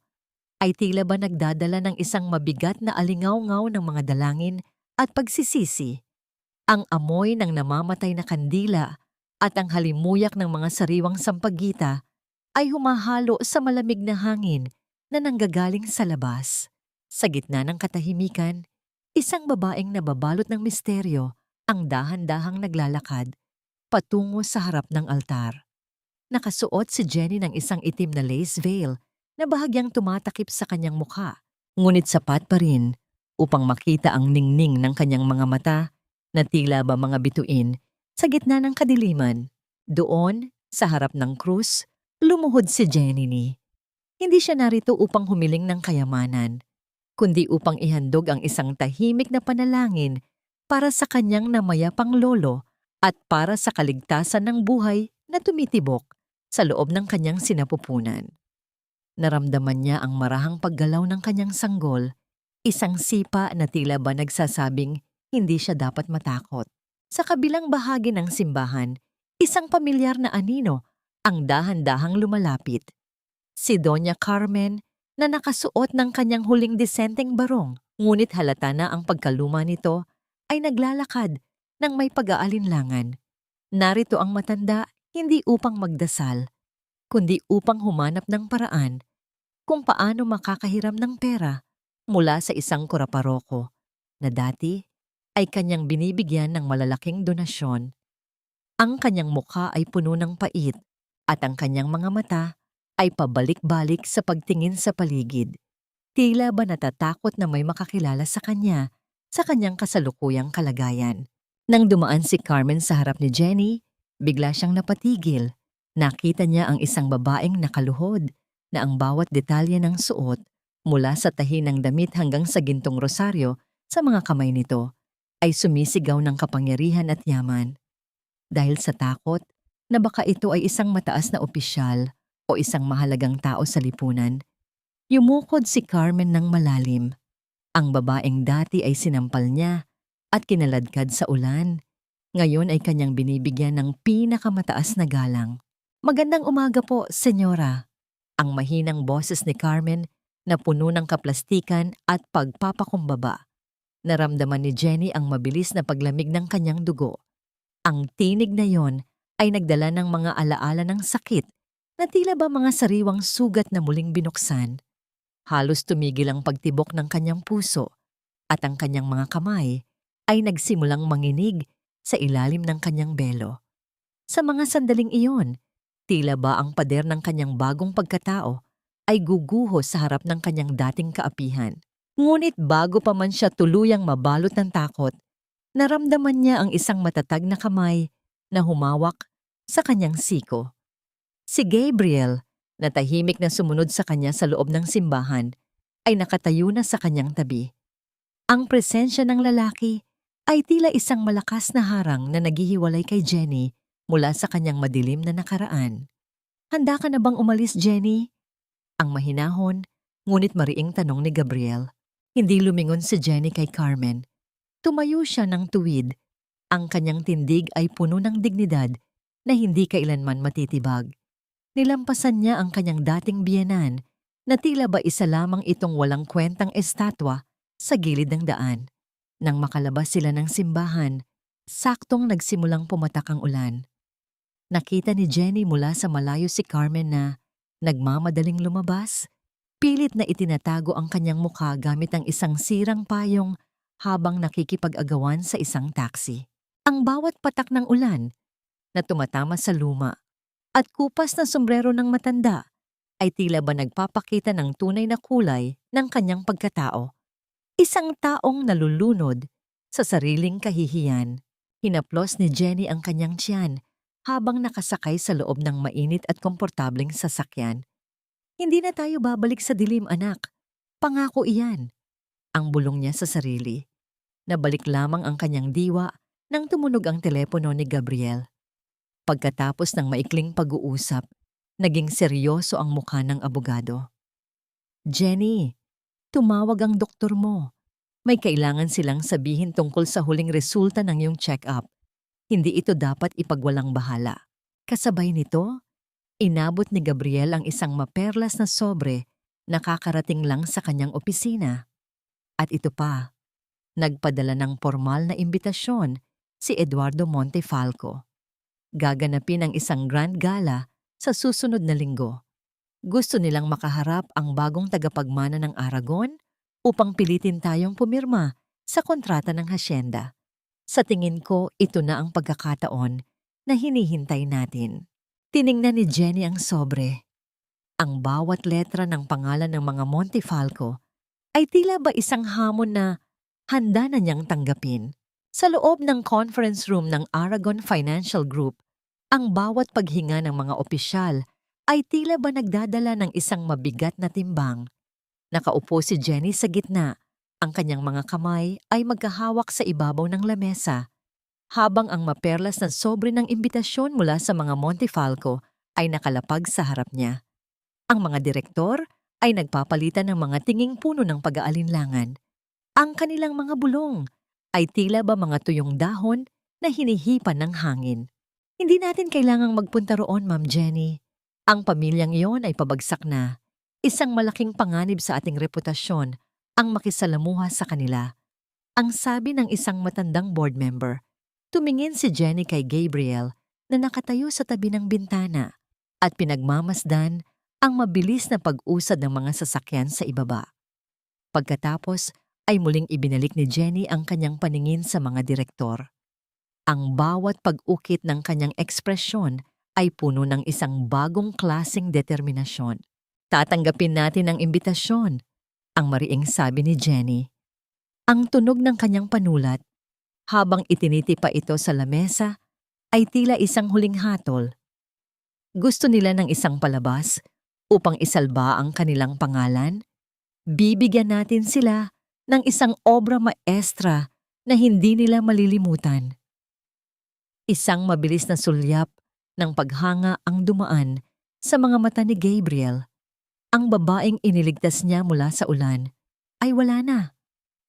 ay tila ba nagdadala ng isang mabigat na alingaw-ngaw ng mga dalangin at pagsisisi. Ang amoy ng namamatay na kandila at ang halimuyak ng mga sariwang sampagita ay humahalo sa malamig na hangin na nanggagaling sa labas. Sa gitna ng katahimikan, isang babaeng nababalot ng misteryo ang dahan-dahang naglalakad patungo sa harap ng altar. Nakasuot si Jenny ng isang itim na lace veil na bahagyang tumatakip sa kanyang mukha, ngunit sapat pa rin upang makita ang ningning ng kanyang mga mata na tila ba mga bituin sa gitna ng kadiliman. Doon, sa harap ng krus, lumuhod si Jenny. Hindi siya narito upang humiling ng kayamanan, kundi upang ihandog ang isang tahimik na panalangin para sa kanyang namayapang lolo at para sa kaligtasan ng buhay na tumitibok sa loob ng kanyang sinapupunan. Naramdaman niya ang marahang paggalaw ng kanyang sanggol, isang sipa na tila ba nagsasabing hindi siya dapat matakot. Sa kabilang bahagi ng simbahan, isang pamilyar na anino ang dahan-dahang lumalapit. Si Doña Carmen na nakasuot ng kanyang huling disenteng barong, ngunit halata na ang pagkaluma nito, ay naglalakad ng may pag-aalinlangan. Narito ang matanda hindi upang magdasal, kundi upang humanap ng paraan kung paano makakahiram ng pera mula sa isang kuraparoko na dati ay kanyang binibigyan ng malalaking donasyon. Ang kanyang mukha ay puno ng pait at ang kanyang mga mata ay pabalik-balik sa pagtingin sa paligid. Tila ba natatakot na may makakilala sa kanya sa kanyang kasalukuyang kalagayan. Nang dumaan si Carmen sa harap ni Jenny, bigla siyang napatigil. Nakita niya ang isang babaeng nakaluhod na ang bawat detalye ng suot mula sa tahi ng damit hanggang sa gintong rosaryo sa mga kamay nito ay sumisigaw ng kapangyarihan at yaman. Dahil sa takot na baka ito ay isang mataas na opisyal o isang mahalagang tao sa lipunan, yumukod si Carmen ng malalim. Ang babaeng dati ay sinampal niya at kinaladkad sa ulan. Ngayon ay kanyang binibigyan ng pinakamataas na galang. "Magandang umaga po, senyora." Ang mahinang boses ni Carmen na puno ng kaplastikan at pagpapakumbaba. Naramdaman ni Jenny ang mabilis na paglamig ng kanyang dugo. Ang tinig na yon ay nagdala ng mga alaala ng sakit na tila ba mga sariwang sugat na muling binuksan. Halos tumigil ang pagtibok ng kanyang puso at ang kanyang mga kamay ay nagsimulang manginig sa ilalim ng kanyang belo. Sa mga sandaling iyon, tila ba ang pader ng kanyang bagong pagkatao ay guguho sa harap ng kanyang dating kaapihan. Ngunit bago pa man siya tuluyang mabalot ng takot, naramdaman niya ang isang matatag na kamay na humawak sa kanyang siko. Si Gabriel, na tahimik na sumunod sa kanya sa loob ng simbahan, ay nakatayo na sa kanyang tabi. Ang presensya ng lalaki ay tila isang malakas na harang na naghihiwalay kay Jenny mula sa kanyang madilim na nakaraan. "Handa ka na bang umalis, Jenny?" Ang mahinahon, ngunit mariing tanong ni Gabriel. Hindi lumingon si Jenny kay Carmen. Tumayo siya ng tuwid. Ang kanyang tindig ay puno ng dignidad na hindi kailanman matitibag. Nilampasan niya ang kanyang dating biyenan na tila ba isa lamang itong walang kwentang estatwa sa gilid ng daan. Nang makalabas sila ng simbahan, saktong nagsimulang pumatak ang ulan. Nakita ni Jenny mula sa malayo si Carmen na nagmamadaling lumabas. Pilit na itinatago ang kanyang mukha gamit ang isang sirang payong habang nakikipag-agawan sa isang taxi. Ang bawat patak ng ulan na tumatama sa luma at kupas na sombrero ng matanda ay tila ba nagpapakita ng tunay na kulay ng kanyang pagkatao. Isang taong nalulunod sa sariling kahihiyan. Hinaplos ni Jenny ang kanyang tiyan habang nakasakay sa loob ng mainit at komportableng sasakyan. "Hindi na tayo babalik sa dilim, anak. Pangako iyan." Ang bulong niya sa sarili. Nabalik lamang ang kanyang diwa nang tumunog ang telepono ni Gabriel. Pagkatapos ng maikling pag-uusap, naging seryoso ang mukha ng abogado. "Jenny, tumawag ang doktor mo. May kailangan silang sabihin tungkol sa huling resulta ng iyong check-up. Hindi ito dapat ipagwalang bahala." Kasabay nito, inabot ni Gabriel ang isang maperlas na sobre na kakarating lang sa kanyang opisina. At ito pa, nagpadala ng formal na imbitasyon si Eduardo Montefalco. Gaganapin ang isang grand gala sa susunod na linggo. Gusto nilang makaharap ang bagong tagapagmana ng Aragon upang pilitin tayong pumirma sa kontrata ng hasyenda. Sa tingin ko, ito na ang pagkakataon na hinihintay natin. Tiningnan ni Jenny ang sobre. Ang bawat letra ng pangalan ng mga Montefalco ay tila ba isang hamon na handa na niyang tanggapin. Sa loob ng conference room ng Aragon Financial Group, ang bawat paghinga ng mga opisyal ay tila ba nagdadala ng isang mabigat na timbang. Nakaupo si Jenny sa gitna. Ang kanyang mga kamay ay magkahawak sa ibabaw ng lamesa, habang ang maperlas na sobre ng imbitasyon mula sa mga Montefalco ay nakalapag sa harap niya. Ang mga direktor ay nagpapalitan ng mga tinging puno ng pag-aalinlangan. Ang kanilang mga bulong ay tila ba mga tuyong dahon na hinihipan ng hangin. Hindi natin kailangang magpunta roon, Ma'am Jenny. Ang pamilyang iyon ay pabagsak na. Isang malaking panganib sa ating reputasyon ang makisalamuha sa kanila. Ang sabi ng isang matandang board member. Tumingin si Jenny kay Gabriel na nakatayo sa tabi ng bintana at pinagmamasdan ang mabilis na pag-usad ng mga sasakyan sa ibaba. Pagkatapos ay muling ibinalik ni Jenny ang kanyang paningin sa mga direktor. Ang bawat pag-ukit ng kanyang ekspresyon ay puno ng isang bagong klaseng determinasyon. Tatanggapin natin ang imbitasyon, ang mariing sabi ni Jenny. Ang tunog ng kanyang panulat habang itiniti pa ito sa lamesa ay tila isang huling hatol. Gusto nila ng isang palabas upang isalba ang kanilang pangalan? Bibigyan natin sila ng isang obra maestra na hindi nila malilimutan. Isang mabilis na sulyap ng paghanga ang dumaan sa mga mata ni Gabriel. Ang babaeng iniligtas niya mula sa ulan ay wala na.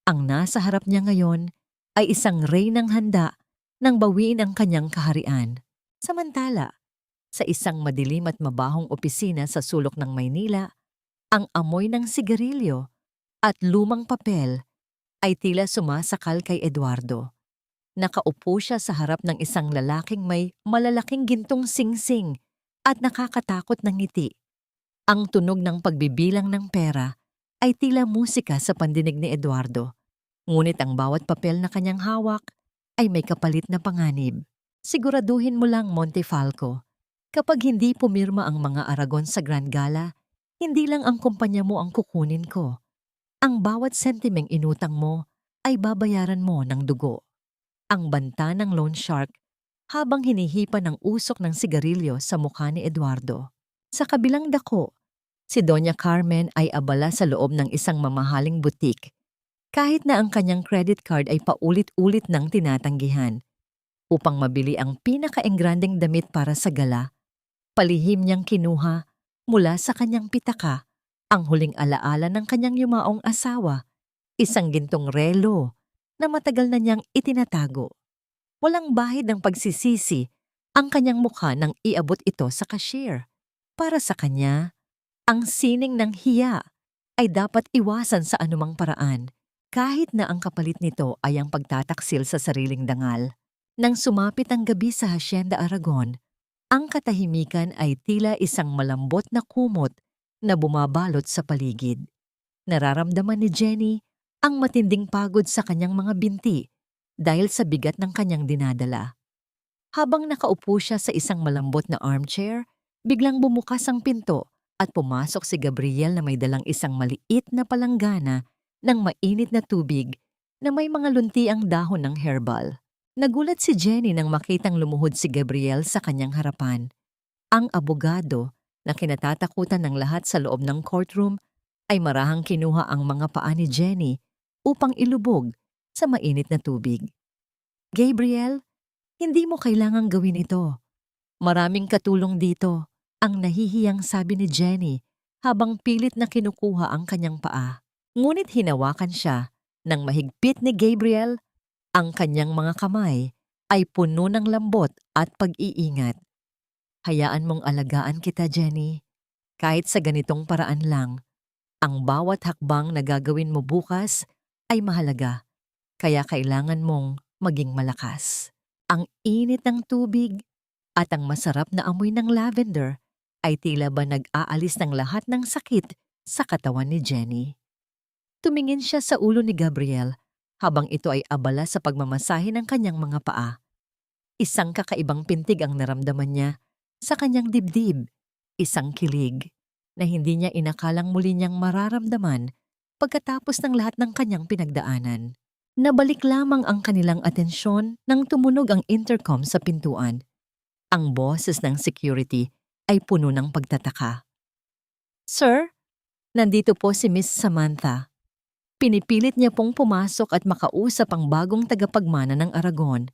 Ang nasa harap niya ngayon ay isang reynang handa nang bawiin ang kanyang kaharian. Samantala, sa isang madilim at mabahong opisina sa sulok ng Maynila, ang amoy ng sigarilyo at lumang papel ay tila sumasakal kay Eduardo. Nakaupo siya sa harap ng isang lalaking may malalaking gintong singsing at nakakatakot na ngiti. Ang tunog ng pagbibilang ng pera ay tila musika sa pandinig ni Eduardo. Ngunit ang bawat papel na kanyang hawak ay may kapalit na panganib. Siguraduhin mo lang, Montefalco, kapag hindi pumirma ang mga Aragon sa Grand Gala, hindi lang ang kumpanya mo ang kukunin ko. Ang bawat sentimeng inutang mo ay babayaran mo ng dugo. Ang banta ng loan shark habang hinihipa ng usok ng sigarilyo sa mukha ni Eduardo. Sa kabilang dako, si Doña Carmen ay abala sa loob ng isang mamahaling butik. Kahit na ang kanyang credit card ay paulit-ulit ng tinatanggihan. Upang mabili ang pinaka-engranding damit para sa gala, palihim niyang kinuha mula sa kanyang pitaka ang huling alaala ng kanyang yumaong asawa, isang gintong relo na matagal na niyang itinatago. Walang bahid ng pagsisisi ang kanyang mukha nang iabot ito sa cashier. Para sa kanya, ang sining ng hiya ay dapat iwasan sa anumang paraan, kahit na ang kapalit nito ay ang pagtataksil sa sariling dangal. Nang sumapit ang gabi sa Hacienda Aragon, ang katahimikan ay tila isang malambot na kumot na bumabalot sa paligid. Nararamdaman ni Jenny ang matinding pagod sa kanyang mga binti dahil sa bigat ng kanyang dinadala. Habang nakaupo siya sa isang malambot na armchair, biglang bumukas ang pinto at pumasok si Gabriel na may dalang isang maliit na palanggana ng mainit na tubig na may mga luntiang dahon ng herbal. Nagulat si Jenny nang makitang lumuhod si Gabriel sa kanyang harapan. Ang abogado na kinatatakutan ng lahat sa loob ng courtroom ay marahang kinuha ang mga paa ni Jenny upang ilubog sa mainit na tubig. Gabriel, hindi mo kailangang gawin ito. Maraming katulong dito, ang nahihiyang sabi ni Jenny habang pilit na kinukuha ang kanyang paa. Ngunit hinawakan siya ng mahigpit ni Gabriel. Ang kanyang mga kamay ay puno ng lambot at pag-iingat. Hayaan mong alagaan kita, Jenny. Kahit sa ganitong paraan lang, ang bawat hakbang na gagawin mo bukas ay mahalaga, kaya kailangan mong maging malakas. Ang init ng tubig at ang masarap na amoy ng lavender ay tila ba nag-aalis ng lahat ng sakit sa katawan ni Jenny. Tumingin siya sa ulo ni Gabriel habang ito ay abala sa pagmamasahe ng kanyang mga paa. Isang kakaibang pintig ang naramdaman niya sa kanyang dibdib, isang kilig na hindi niya inakalang muli niyang mararamdaman pagkatapos ng lahat ng kanyang pinagdaanan. Nabalik lamang ang kanilang atensyon nang tumunog ang intercom sa pintuan. Ang boses ng security ay puno ng pagtataka. "Sir, nandito po si Miss Samantha." Pinipilit niya pong pumasok at makausap ang bagong tagapagmana ng Aragon.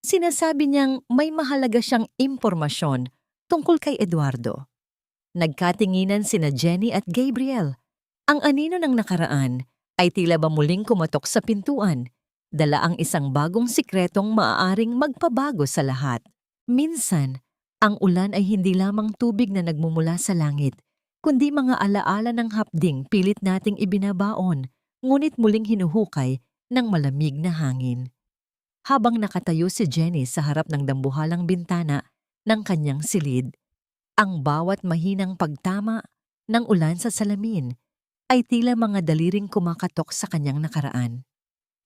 Sinasabi niyang may mahalaga siyang impormasyon tungkol kay Eduardo. Nagkatinginan sina Jenny at Gabriel. Ang anino ng nakaraan ay tila ba muling kumatok sa pintuan, dala ang isang bagong sikretong maaaring magpabago sa lahat. Minsan, ang ulan ay hindi lamang tubig na nagmumula sa langit, kundi mga alaala ng hapding pilit nating ibinabaon, ngunit muling hinuhukay ng malamig na hangin. Habang nakatayo si Jenny sa harap ng dambuhalang bintana ng kanyang silid, ang bawat mahinang pagtama ng ulan sa salamin ay tila mga daliring kumakatok sa kanyang nakaraan.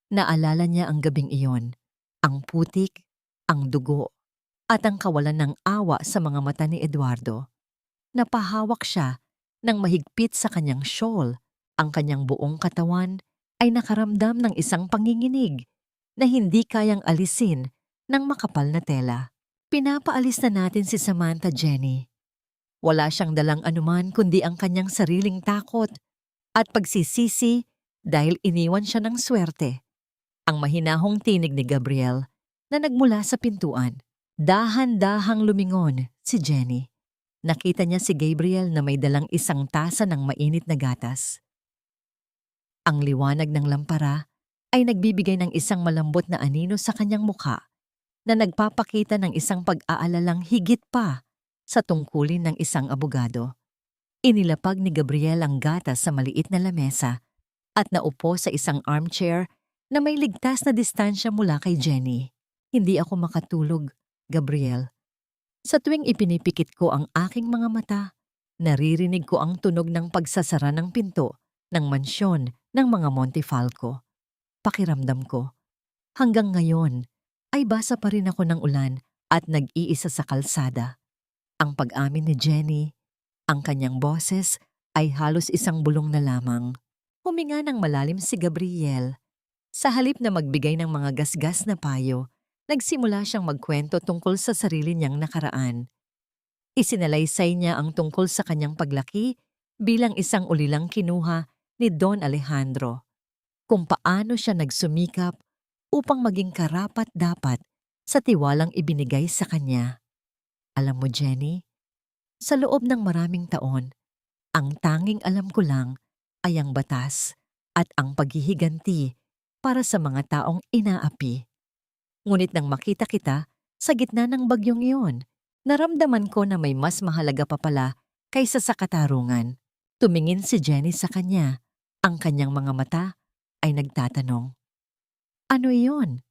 Naalala niya ang gabing iyon, ang putik, ang dugo, at ang kawalan ng awa sa mga mata ni Eduardo. Napahawak siya ng mahigpit sa kanyang shawl. Ang kanyang buong katawan ay nakaramdam ng isang panginginig na hindi kayang alisin ng makapal na tela. Pinapaalis na natin si Samantha, Jenny. Wala siyang dalang anuman kundi ang kanyang sariling takot at pagsisisi dahil iniwan siya ng swerte. Ang mahinahong tinig ni Gabriel na nagmula sa pintuan. Dahan-dahang lumingon si Jenny. Nakita niya si Gabriel na may dalang isang tasa ng mainit na gatas. Ang liwanag ng lampara ay nagbibigay ng isang malambot na anino sa kanyang mukha na nagpapakita ng isang pag-aalalang higit pa sa tungkulin ng isang abogado. Inilapag ni Gabriel ang gatas sa maliit na lamesa at naupo sa isang armchair na may ligtas na distansya mula kay Jenny. Hindi ako makatulog, Gabriel. Sa tuwing ipinipikit ko ang aking mga mata, naririnig ko ang tunog ng pagsasara ng pinto ng mansyon ng mga Montefalco. Pakiramdam ko, hanggang ngayon ay basa pa rin ako ng ulan at nag-iisa sa kalsada. Ang pag-amin ni Jenny, ang kanyang boses ay halos isang bulong na lamang. Huminga ng malalim si Gabriel. Sa halip na magbigay ng mga gasgas na payo, nagsimula siyang magkwento tungkol sa sarili niyang nakaraan. Isinalaysay niya ang tungkol sa kanyang paglaki bilang isang ulilang kinuha ni Don Alejandro, kung paano siya nagsumikap upang maging karapat-dapat sa tiwalang ibinigay sa kanya. Alam mo, Jenny, sa loob ng maraming taon, ang tanging alam ko lang ay ang batas at ang paghihiganti para sa mga taong inaapi. Ngunit nang makita kita sa gitna ng bagyong iyon, naramdaman ko na may mas mahalaga pa pala kaysa sa katarungan. Tumingin si Jenny sa kanya. Ang kanyang mga mata ay nagtatanong, ano iyon?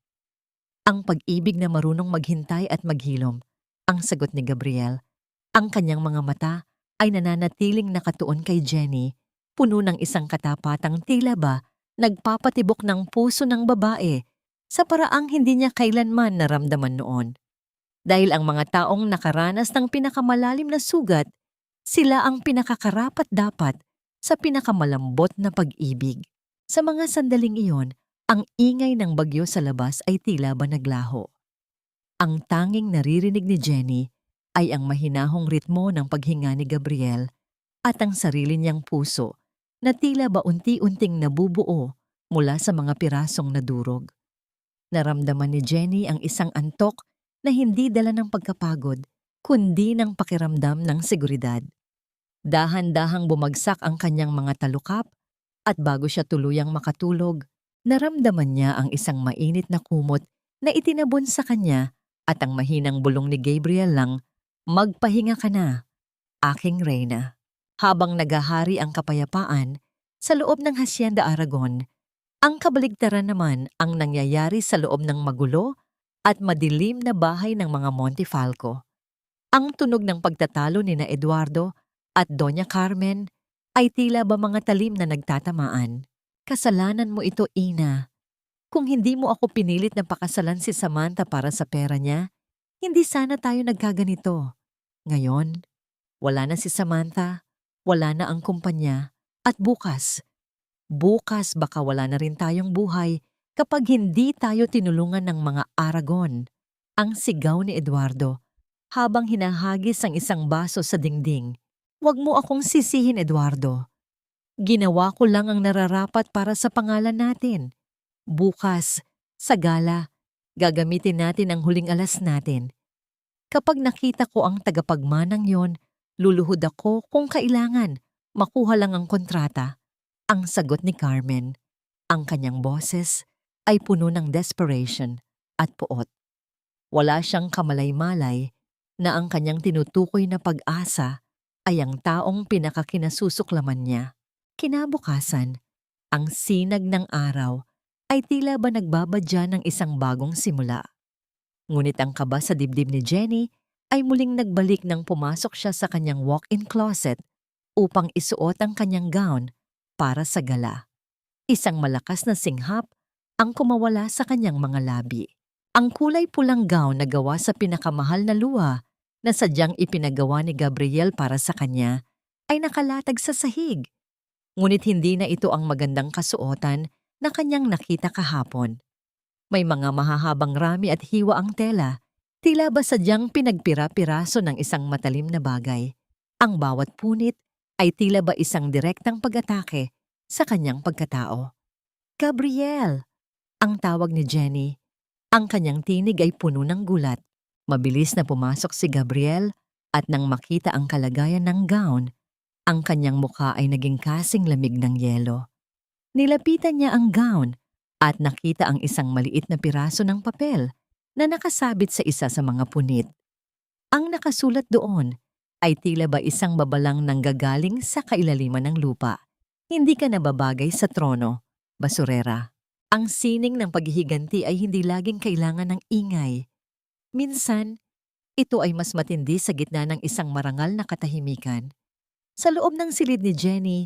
Ang pag-ibig na marunong maghintay at maghilom, ang sagot ni Gabriel. Ang kanyang mga mata ay nananatiling nakatuon kay Jenny, puno ng isang katapatang tila ba nagpapatibok ng puso ng babae sa paraang hindi niya kailanman naramdaman noon. Dahil ang mga taong nakaranas ng pinakamalalim na sugat, sila ang pinakakarapat-dapat sa pinakamalambot na pag-ibig. Sa mga sandaling iyon, ang ingay ng bagyo sa labas ay tila ba naglaho. Ang tanging naririnig ni Jenny ay ang mahinahong ritmo ng paghinga ni Gabriel at ang sarili niyang puso na tila ba unti-unting nabubuo mula sa mga pirasong nadurog. Naramdaman ni Jenny ang isang antok na hindi dala ng pagkapagod, kundi ng pakiramdam ng seguridad. Dahan-dahang bumagsak ang kanyang mga talukap at bago siya tuluyang makatulog, naramdaman niya ang isang mainit na kumot na itinabon sa kanya at ang mahinang bulong ni Gabriel lang, magpahinga ka na, aking reyna. Habang nagahari ang kapayapaan sa loob ng Hacienda Aragon, ang kabaligtaran naman ang nangyayari sa loob ng magulo at madilim na bahay ng mga Montefalco. Ang tunog ng pagtatalo ni na Eduardo at Doña Carmen ay tila ba mga talim na nagtatamaan. Kasalanan mo ito, Ina. Kung hindi mo ako pinilit na pakasalan si Samantha para sa pera niya, hindi sana tayo nagkaganito. Ngayon, wala na si Samantha, wala na ang kumpanya, at bukas baka wala na rin tayong buhay kapag hindi tayo tinulungan ng mga Aragon. Ang sigaw ni Eduardo habang hinahagis ang isang baso sa dingding. Huwag mo akong sisihin, Eduardo. Ginawa ko lang ang nararapat para sa pangalan natin. Bukas, sa gala, gagamitin natin ang huling alas natin. Kapag nakita ko ang tagapagmanang yon, luluhod ako kung kailangan, makuha lang ang kontrata. Ang sagot ni Carmen, ang kanyang boses ay puno ng desperation at puot. Wala siyang kamalay-malay na ang kanyang tinutukoy na pag-asa ay ang taong pinakakinasusuklaman niya. Kinabukasan, ang sinag ng araw ay tila ba nagbabadya ng isang bagong simula. Ngunit ang kaba sa dibdib ni Jenny ay muling nagbalik nang pumasok siya sa kanyang walk-in closet upang isuot ang kanyang gown para sa gala. Isang malakas na singhap ang kumawala sa kanyang mga labi. Ang kulay pulang gown na gawa sa pinakamahal na luha na sadyang ipinagawa ni Gabriel para sa kanya ay nakalatag sa sahig. Ngunit hindi na ito ang magandang kasuotan na kanyang nakita kahapon. May mga mahahabang rami at hiwa ang tela, tila ba sadyang pinagpira-piraso ng isang matalim na bagay. Ang bawat punit ay tila ba isang direktang pag-atake sa kanyang pagkatao. Gabriel! Ang tawag ni Jenny. Ang kanyang tinig ay puno ng gulat. Mabilis na pumasok si Gabriel at nang makita ang kalagayan ng gown, ang kanyang mukha ay naging kasing lamig ng yelo. Nilapitan niya ang gown at nakita ang isang maliit na piraso ng papel na nakasabit sa isa sa mga punit. Ang nakasulat doon ay tila ba isang babalang nanggagaling sa kailaliman ng lupa. Hindi ka nababagay sa trono, basurera. Ang sining ng paghihiganti ay hindi laging kailangan ng ingay. Minsan, ito ay mas matindi sa gitna ng isang marangal na katahimikan. Sa loob ng silid ni Jenny,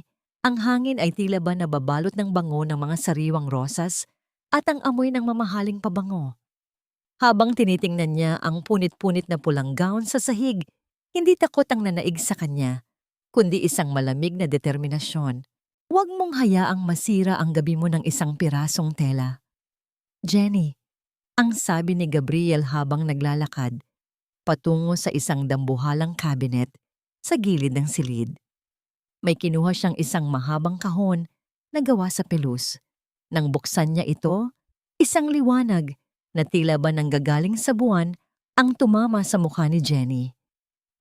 ang hangin ay tila ba nababalot ng bango ng mga sariwang rosas at ang amoy ng mamahaling pabango. Habang tinitingnan niya ang punit-punit na pulang gown sa sahig, hindi takot ang nanaig sa kanya, kundi isang malamig na determinasyon. Huwag mong hayaang masira ang gabi mo ng isang pirasong tela. Jenny, ang sabi ni Gabriel habang naglalakad, patungo sa isang dambuhalang cabinet sa gilid ng silid. May kinuha siyang isang mahabang kahon na gawa sa pelus. Nang buksan niya ito, isang liwanag na tila ba nanggagaling sa buwan ang tumama sa mukha ni Jenny.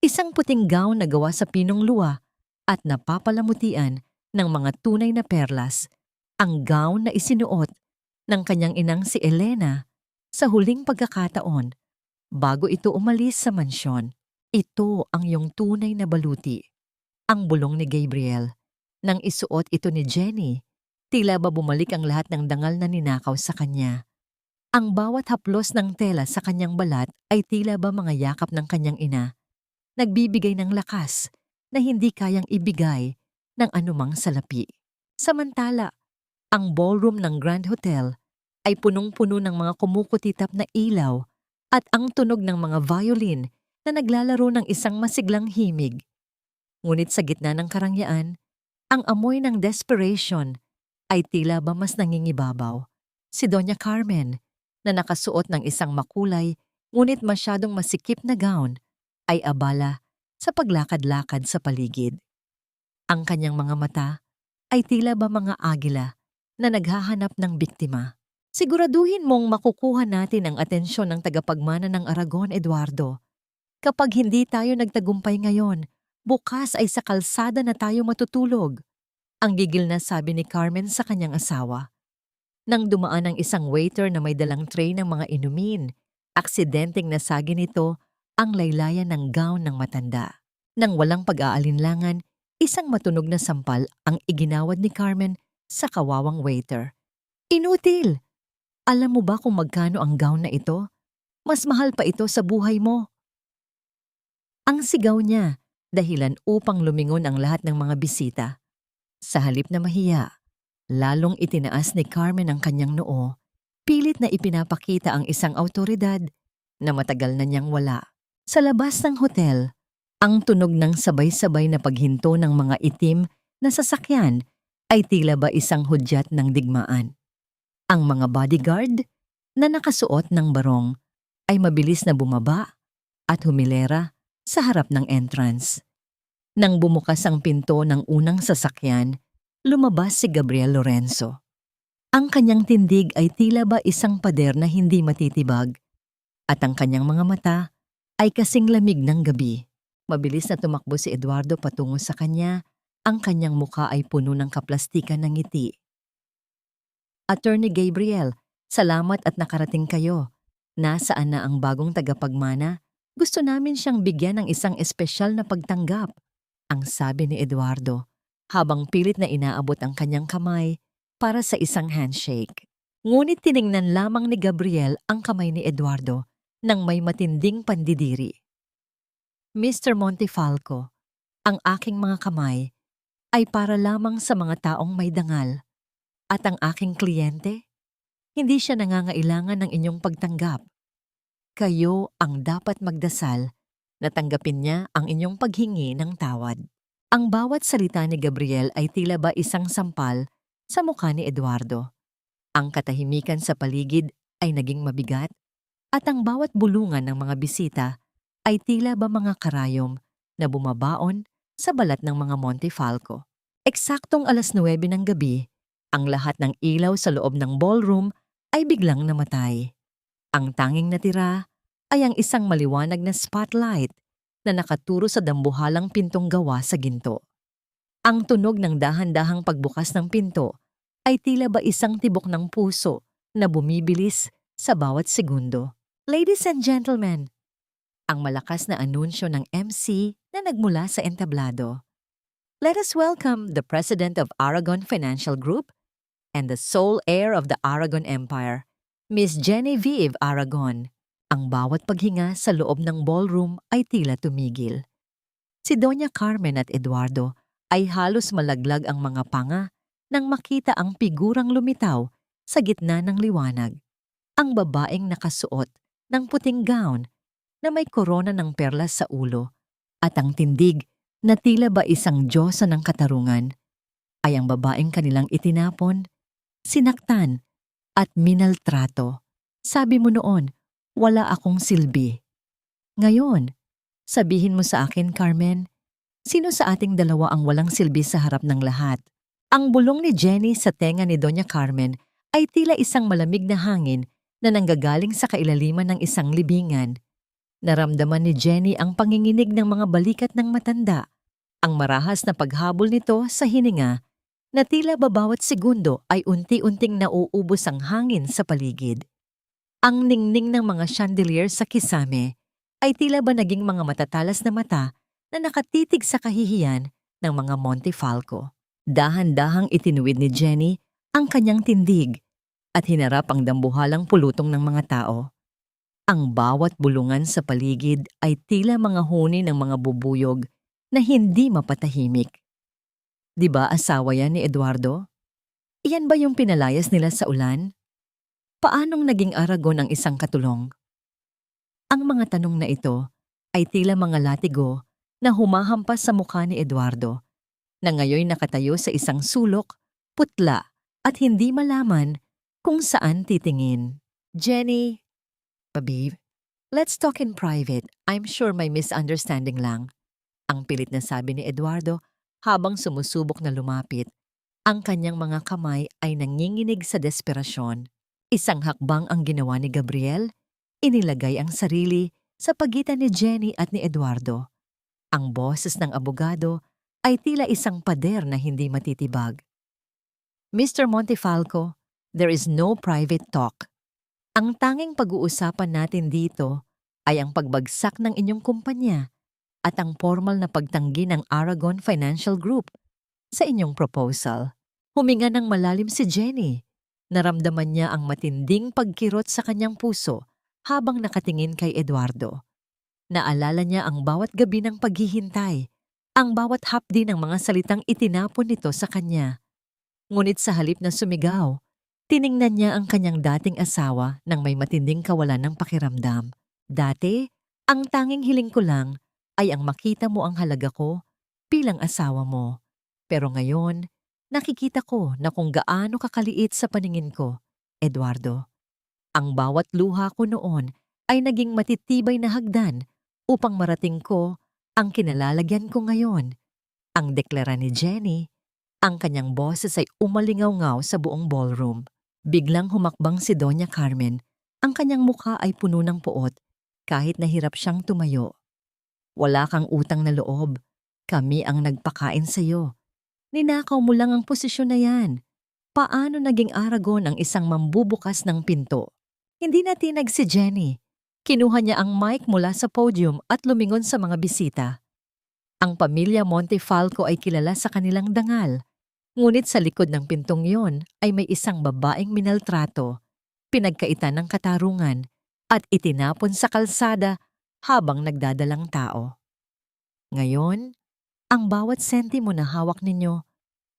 Isang puting gown na gawa sa pinong luwa at napapalamutian ng mga tunay na perlas, ang gown na isinuot ng kanyang inang si Elena sa huling pagkakataon bago ito umalis sa mansyon. Ito ang iyong tunay na baluti. Ang bulong ni Gabriel. Nang isuot ito ni Jenny, tila ba bumalik ang lahat ng dangal na ninakaw sa kanya. Ang bawat haplos ng tela sa kanyang balat ay tila ba mga yakap ng kanyang ina, nagbibigay ng lakas na hindi kayang ibigay ng anumang salapi. Samantala, ang ballroom ng Grand Hotel ay punong-puno ng mga kumukutitap na ilaw at ang tunog ng mga violin na naglalaro ng isang masiglang himig. Ngunit sa gitna ng karangyaan, ang amoy ng desperation ay tila ba mas nangingibabaw. Si Doña Carmen, na nakasuot ng isang makulay ngunit masyadong masikip na gown, ay abala sa paglakad-lakad sa paligid. Ang kanyang mga mata ay tila ba mga agila na naghahanap ng biktima. Siguraduhin mong makukuha natin ang atensyon ng tagapagmana ng Aragon, Eduardo. Kapag hindi tayo nagtagumpay ngayon, bukas ay sa kalsada na tayo matutulog. Ang gigil na sabi ni Carmen sa kanyang asawa. Nang dumaan ang isang waiter na may dalang tray ng mga inumin, aksidenteng nasagi nito ang laylayan ng gown ng matanda. Nang walang pag-aalinlangan, isang matunog na sampal ang iginawad ni Carmen sa kawawang waiter. Inutil! Alam mo ba kung magkano ang gown na ito? Mas mahal pa ito sa buhay mo. Ang sigaw niya, dahilan upang lumingon ang lahat ng mga bisita. Sa halip na mahiya, lalong itinaas ni Carmen ang kanyang noo, pilit na ipinapakita ang isang awtoridad na matagal na niyang wala. Sa labas ng hotel, ang tunog ng sabay-sabay na paghinto ng mga itim na sasakyan ay tila ba isang hudyat ng digmaan. Ang mga bodyguard na nakasuot ng barong ay mabilis na bumaba at humilera sa harap ng entrance. Nang bumukas ang pinto ng unang sasakyan, lumabas si Gabriel Lorenzo. Ang kanyang tindig ay tila ba isang pader na hindi matitibag at ang kanyang mga mata ay kasing lamig ng gabi. Mabilis na tumakbo si Eduardo patungo sa kanya, ang kanyang mukha ay puno ng kaplastikan ng ngiti. Attorney Gabriel, salamat at nakarating kayo. Nasaan na ang bagong tagapagmana? Gusto namin siyang bigyan ng isang espesyal na pagtanggap, ang sabi ni Eduardo, habang pilit na inaabot ang kanyang kamay para sa isang handshake. Ngunit tiningnan lamang ni Gabriel ang kamay ni Eduardo nang may matinding pandidiri. Mr. Montefalco, ang aking mga kamay ay para lamang sa mga taong may dangal at ang aking kliyente, hindi siya nangangailangan ng inyong pagtanggap. Kayo ang dapat magdasal na tanggapin niya ang inyong paghingi ng tawad. Ang bawat salita ni Gabriel ay tila ba isang sampal sa mukha ni Eduardo. Ang katahimikan sa paligid ay naging mabigat at ang bawat bulungan ng mga bisita ay tila ba mga karayom na bumabaon sa balat ng mga Montefalco. Eksaktong 9:00 ng gabi, ang lahat ng ilaw sa loob ng ballroom ay biglang namatay. Ang tanging natira ay ang isang maliwanag na spotlight na nakaturo sa dambuhalang pintong gawa sa ginto. Ang tunog ng dahan-dahang pagbukas ng pinto ay tila ba isang tibok ng puso na bumibilis sa bawat segundo. Ladies and gentlemen, ang malakas na anunsyo ng MC na nagmula sa entablado. Let us welcome the President of Aragon Financial Group and the sole heir of the Aragon Empire, Miss Genevieve Aragon. Ang bawat paghinga sa loob ng ballroom ay tila tumigil. Si Doña Carmen at Eduardo ay halos malaglag ang mga panga nang makita ang figurang lumitaw sa gitna ng liwanag. Ang babaeng nakasuot ng puting gown na may korona ng perlas sa ulo at ang tindig na tila ba isang diyosa ng katarungan ay ang babaeng kanilang itinapon, sinaktan at minaltrato. Sabi mo noon, wala akong silbi. Ngayon, sabihin mo sa akin, Carmen, sino sa ating dalawa ang walang silbi sa harap ng lahat? Ang bulong ni Jenny sa tenga ni Doña Carmen ay tila isang malamig na hangin na nanggagaling sa kailaliman ng isang libingan. Naramdaman ni Jenny ang panginginig ng mga balikat ng matanda, ang marahas na paghabol nito sa hininga na tila ba bawat segundo ay unti-unting nauubos ang hangin sa paligid. Ang ningning ng mga chandelier sa kisame ay tila ba naging mga matatalas na mata na nakatitig sa kahihiyan ng mga Montefalco. Dahan-dahang itinuwid ni Jenny ang kanyang tindig at hinarap ang dambuhalang pulutong ng mga tao. Ang bawat bulungan sa paligid ay tila mga huni ng mga bubuyog na hindi mapatahimik. Di ba asawa yan ni Eduardo? Iyan ba yung pinalayas nila sa ulan? Paanong naging Aragon ang isang katulong? Ang mga tanong na ito ay tila mga latigo na humahampas sa mukha ni Eduardo, na ngayon nakatayo sa isang sulok, putla at hindi malaman kung saan titingin. Jenny, babe, let's talk in private. I'm sure may misunderstanding lang. Ang pilit na sabi ni Eduardo habang sumusubok na lumapit. Ang kanyang mga kamay ay nanginginig sa desperasyon. Isang hakbang ang ginawa ni Gabriel, inilagay ang sarili sa pagitan ni Jenny at ni Eduardo. Ang boses ng abogado ay tila isang pader na hindi matitibag. Mr. Montefalco, there is no private talk. Ang tanging pag-uusapan natin dito ay ang pagbagsak ng inyong kumpanya at ang formal na pagtanggi ng Aragon Financial Group sa inyong proposal. Huminga ng malalim si Jenny. Naramdaman niya ang matinding pagkirot sa kanyang puso habang nakatingin kay Eduardo. Naalala niya ang bawat gabi ng paghihintay, ang bawat hapdi ng mga salitang itinapon nito sa kanya. Ngunit sa halip na sumigaw, tiningnan niya ang kanyang dating asawa nang may matinding kawalan ng pakiramdam. Dati, ang tanging hiling ko lang ay ang makita mo ang halaga ko bilang asawa mo. Pero ngayon, nakikita ko na kung gaano kakaliit sa paningin ko, Eduardo. Ang bawat luha ko noon ay naging matitibay na hagdan upang marating ko ang kinalalagyan ko ngayon. Ang deklara ni Jenny, ang kanyang boses ay umalingaw-ngaw sa buong ballroom. Biglang humakbang si Doña Carmen. Ang kanyang mukha ay puno ng puot kahit nahirap siyang tumayo. Wala kang utang na loob. Kami ang nagpakain sa'yo. Ninakaw mo lang ang posisyon na yan. Paano naging Aragon ang isang mambubukas ng pinto? Hindi na tinag si Jenny. Kinuha niya ang mic mula sa podium at lumingon sa mga bisita. Ang pamilya Montefalco ay kilala sa kanilang dangal. Ngunit sa likod ng pintong yon ay may isang babaeng minaltrato, pinagkaitan ng katarungan, at itinapon sa kalsada habang nagdadalang tao. Ngayon, ang bawat sentimo na hawak ninyo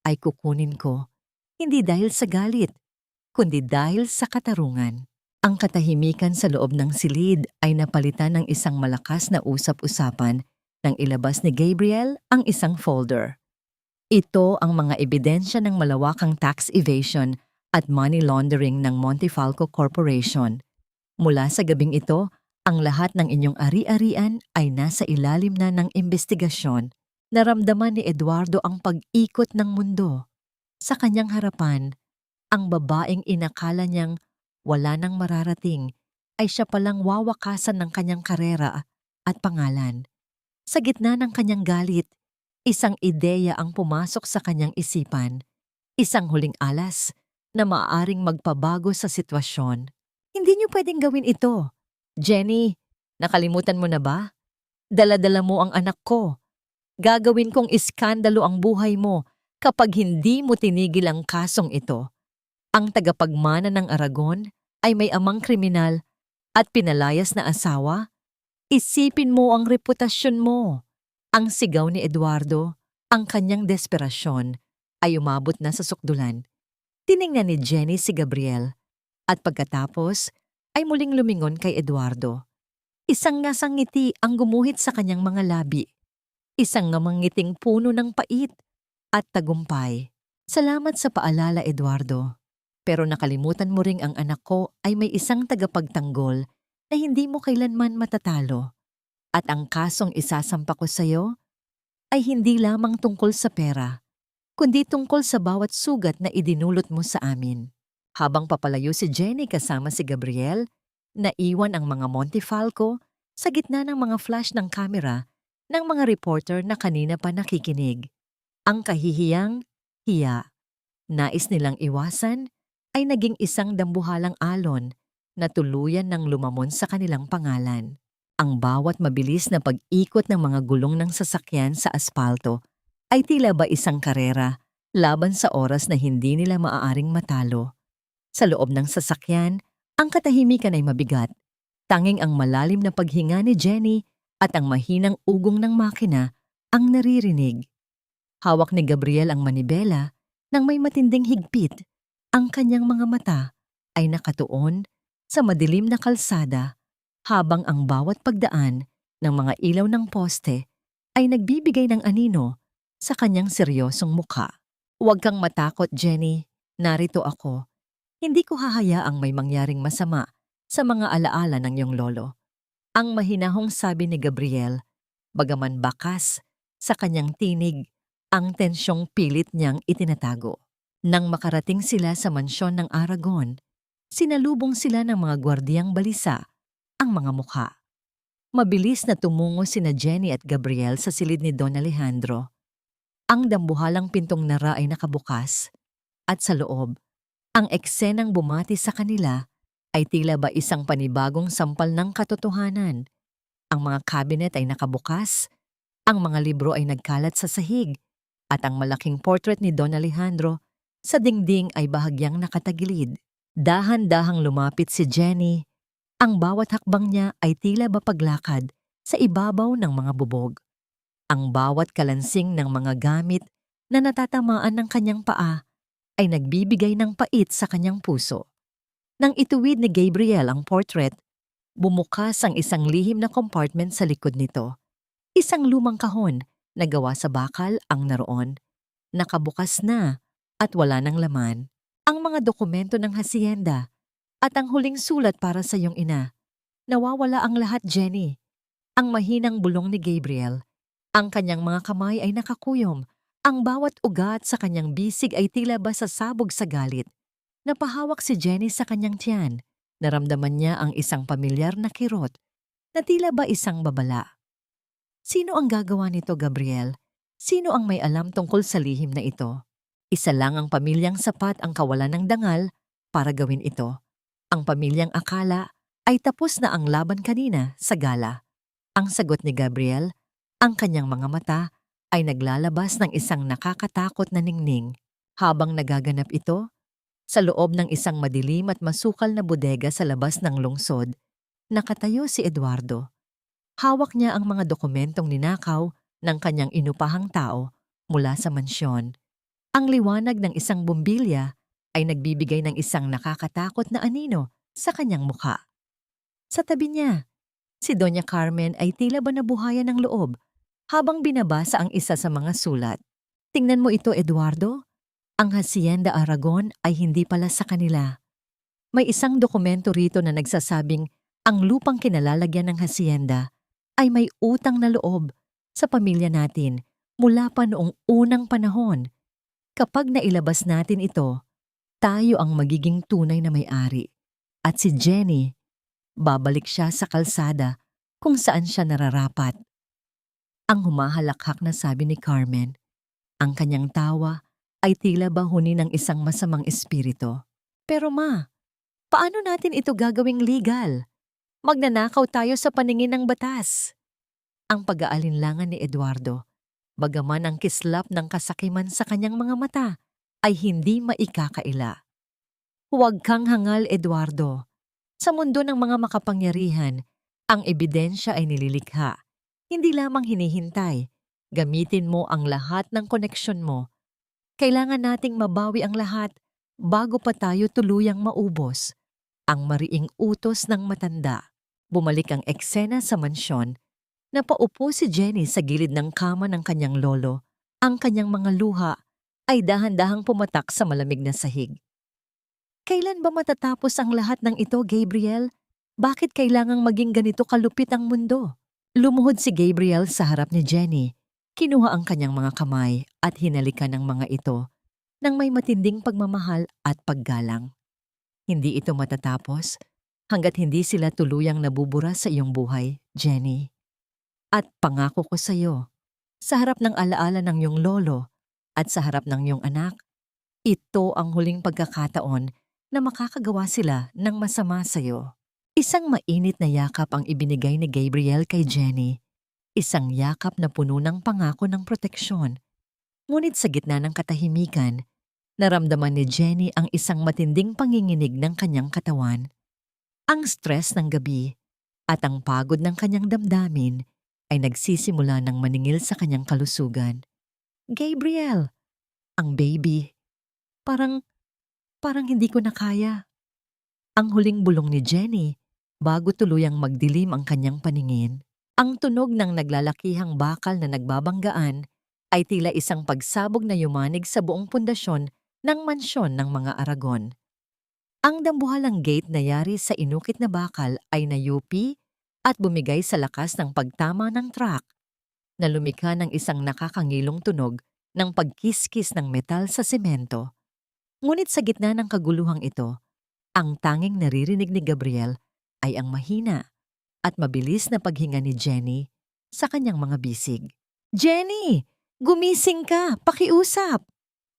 ay kukunin ko, hindi dahil sa galit, kundi dahil sa katarungan. Ang katahimikan sa loob ng silid ay napalitan ng isang malakas na usap-usapan nang ilabas ni Gabriel ang isang folder. Ito ang mga ebidensya ng malawakang tax evasion at money laundering ng Montefalco Corporation. Mula sa gabing ito, ang lahat ng inyong ari-arian ay nasa ilalim na ng investigasyon. Naramdaman ni Eduardo ang pag-ikot ng mundo. Sa kanyang harapan, ang babaeng inakala niyang wala nang mararating ay siya palang wawakasan ng kanyang karera at pangalan. Sa gitna ng kanyang galit, isang ideya ang pumasok sa kanyang isipan, isang huling alas na maaaring magpabago sa sitwasyon. Hindi niyo pwedeng gawin ito. Jenny, nakalimutan mo na ba? Dala-dala mo ang anak ko. Gagawin kong iskandalo ang buhay mo kapag hindi mo tinigil ang kasong ito. Ang tagapagmana ng Aragon ay may amang kriminal at pinalayas na asawa. Isipin mo ang reputasyon mo. Ang sigaw ni Eduardo, ang kanyang desperasyon, ay umabot na sa sukdulan. Tiningnan ni Jenny si Gabriel at pagkatapos ay muling lumingon kay Eduardo. Isang ngasang ngiti ang gumuhit sa kanyang mga labi. Isang ngamang ngiting puno ng pait at tagumpay. Salamat sa paalala, Eduardo. Pero nakalimutan mo ring ang anak ko ay may isang tagapagtanggol na hindi mo kailanman matatalo. At ang kasong isasampa ko sa iyo ay hindi lamang tungkol sa pera, kundi tungkol sa bawat sugat na idinulot mo sa amin. Habang papalayo si Jenny kasama si Gabriel, naiwan ang mga Montefalco sa gitna ng mga flash ng kamera ng mga reporter na kanina pa nakikinig. Ang kahihiyang hiya, nais nilang iwasan, ay naging isang dambuhalang alon na tuluyan ng lumamon sa kanilang pangalan. Ang bawat mabilis na pag-ikot ng mga gulong ng sasakyan sa aspalto ay tila ba isang karera laban sa oras na hindi nila maaaring matalo. Sa loob ng sasakyan, ang katahimikan ay mabigat. Tanging ang malalim na paghinga ni Jenny at ang mahinang ugong ng makina ang naririnig. Hawak ni Gabriel ang manibela nang may matinding higpit. Ang kanyang mga mata ay nakatuon sa madilim na kalsada habang ang bawat pagdaan ng mga ilaw ng poste ay nagbibigay ng anino sa kanyang seryosong mukha. Huwag kang matakot, Jenny. Narito ako. Hindi ko hahayaang may mangyaring masama sa mga alaala ng iyong lolo. Ang mahinahong sabi ni Gabriel, bagaman bakas sa kanyang tinig, ang tensyong pilit niyang itinatago. Nang makarating sila sa mansyon ng Aragon, sinalubong sila ng mga gwardiyang balisa, ang mga mukha. Mabilis na tumungo sina Jenny at Gabriel sa silid ni Don Alejandro. Ang dambuhalang pintong nara ay nakabukas, at sa loob, ang eksenang bumati sa kanila ay tila ba isang panibagong sampal ng katotohanan. Ang mga cabinet ay nakabukas, ang mga libro ay nagkalat sa sahig, at ang malaking portrait ni Don Alejandro sa dingding ay bahagyang nakatagilid. Dahan-dahang lumapit si Jenny. Ang bawat hakbang niya ay tila ba paglakad sa ibabaw ng mga bubog. Ang bawat kalansing ng mga gamit na natatamaan ng kanyang paa ay nagbibigay ng pait sa kanyang puso. Nang ituwid ni Gabriel ang portrait, bumukas ang isang lihim na compartment sa likod nito. Isang lumang kahon na gawa sa bakal ang naroon. Nakabukas na at wala ng laman. Ang mga dokumento ng hacienda at ang huling sulat para sa iyong ina. Nawawala ang lahat, Jenny. Ang mahinang bulong ni Gabriel. Ang kanyang mga kamay ay nakakuyom. Ang bawat ugat sa kanyang bisig ay tila ba sasabog sa galit. Napahawak si Jenny sa kanyang tiyan. Naramdaman niya ang isang pamilyar na kirot na tila ba isang babala. Sino ang gagawa nito, Gabriel? Sino ang may alam tungkol sa lihim na ito? Isa lang ang pamilyang sapat ang kawalan ng dangal para gawin ito. Ang pamilyang akala ay tapos na ang laban kanina sa gala. Ang sagot ni Gabriel, ang kanyang mga mata ay naglalabas ng isang nakakatakot na ningning. Habang nagaganap ito, sa loob ng isang madilim at masukal na bodega sa labas ng lungsod, nakatayo si Eduardo. Hawak niya ang mga dokumentong ninakaw ng kanyang inupahang tao mula sa mansyon. Ang liwanag ng isang bumbilya ay nagbibigay ng isang nakakatakot na anino sa kanyang mukha. Sa tabi niya, si Doña Carmen ay tila ba nabuhayan ng loob habang binabasa ang isa sa mga sulat. Tingnan mo ito, Eduardo. Ang Hacienda Aragon ay hindi pala sa kanila. May isang dokumento rito na nagsasabing ang lupang kinalalagyan ng hacienda ay may utang na loob sa pamilya natin mula pa noong unang panahon. Kapag nailabas natin ito, tayo ang magiging tunay na may-ari. At si Jenny, babalik siya sa kalsada kung saan siya nararapat. Ang humahalakhak na sabi ni Carmen, ang kanyang tawa ay tila ba huni ng isang masamang espiritu. Pero ma, paano natin ito gagawing legal? Magnanakaw tayo sa paningin ng batas. Ang pag-aalinlangan ni Eduardo, bagaman ang kislap ng kasakiman sa kanyang mga mata, ay hindi maikakaila. Huwag kang hangal, Eduardo. Sa mundo ng mga makapangyarihan, ang ebidensya ay nililikha, hindi lamang hinihintay. Gamitin mo ang lahat ng koneksyon mo. Kailangan nating mabawi ang lahat bago pa tayo tuluyang maubos. Ang mariing utos ng matanda. Bumalik ang eksena sa mansyon. Napaupo si Jenny sa gilid ng kama ng kanyang lolo. Ang kanyang mga luha ay dahan-dahang pumatak sa malamig na sahig. Kailan ba matatapos ang lahat ng ito, Gabriel? Bakit kailangang maging ganito kalupit ang mundo? Lumuhod si Gabriel sa harap ni Jenny. Kinuha ang kanyang mga kamay at hinalikan ng mga ito ng may matinding pagmamahal at paggalang. Hindi ito matatapos hanggat hindi sila tuluyang nabubura sa iyong buhay, Jenny. At pangako ko sa iyo, sa harap ng alaala ng iyong lolo at sa harap ng iyong anak, ito ang huling pagkakataon na makakagawa sila ng masama sa iyo. Isang mainit na yakap ang ibinigay ni Gabriel kay Jenny. Isang yakap na puno ng pangako ng proteksyon. Ngunit sa gitna ng katahimikan, naramdaman ni Jenny ang isang matinding panginginig ng kanyang katawan. Ang stress ng gabi at ang pagod ng kanyang damdamin ay nagsisimula ng maningil sa kanyang kalusugan. Gabriel, ang baby, parang hindi ko na kaya. Ang huling bulong ni Jenny bago tuluyang magdilim ang kanyang paningin. Ang tunog ng naglalakihang bakal na nagbabanggaan ay tila isang pagsabog na yumanig sa buong pundasyon ng mansyon ng mga Aragon. Ang dambuhalang gate na yari sa inukit na bakal ay nayupi at bumigay sa lakas ng pagtama ng truck na lumikha ng isang nakakangilong tunog ng pagkiskis ng metal sa semento. Ngunit sa gitna ng kaguluhang ito, ang tanging naririnig ni Gabriel ay ang mahina at mabilis na paghinga ni Jenny sa kanyang mga bisig. Jenny! Gumising ka! Pakiusap!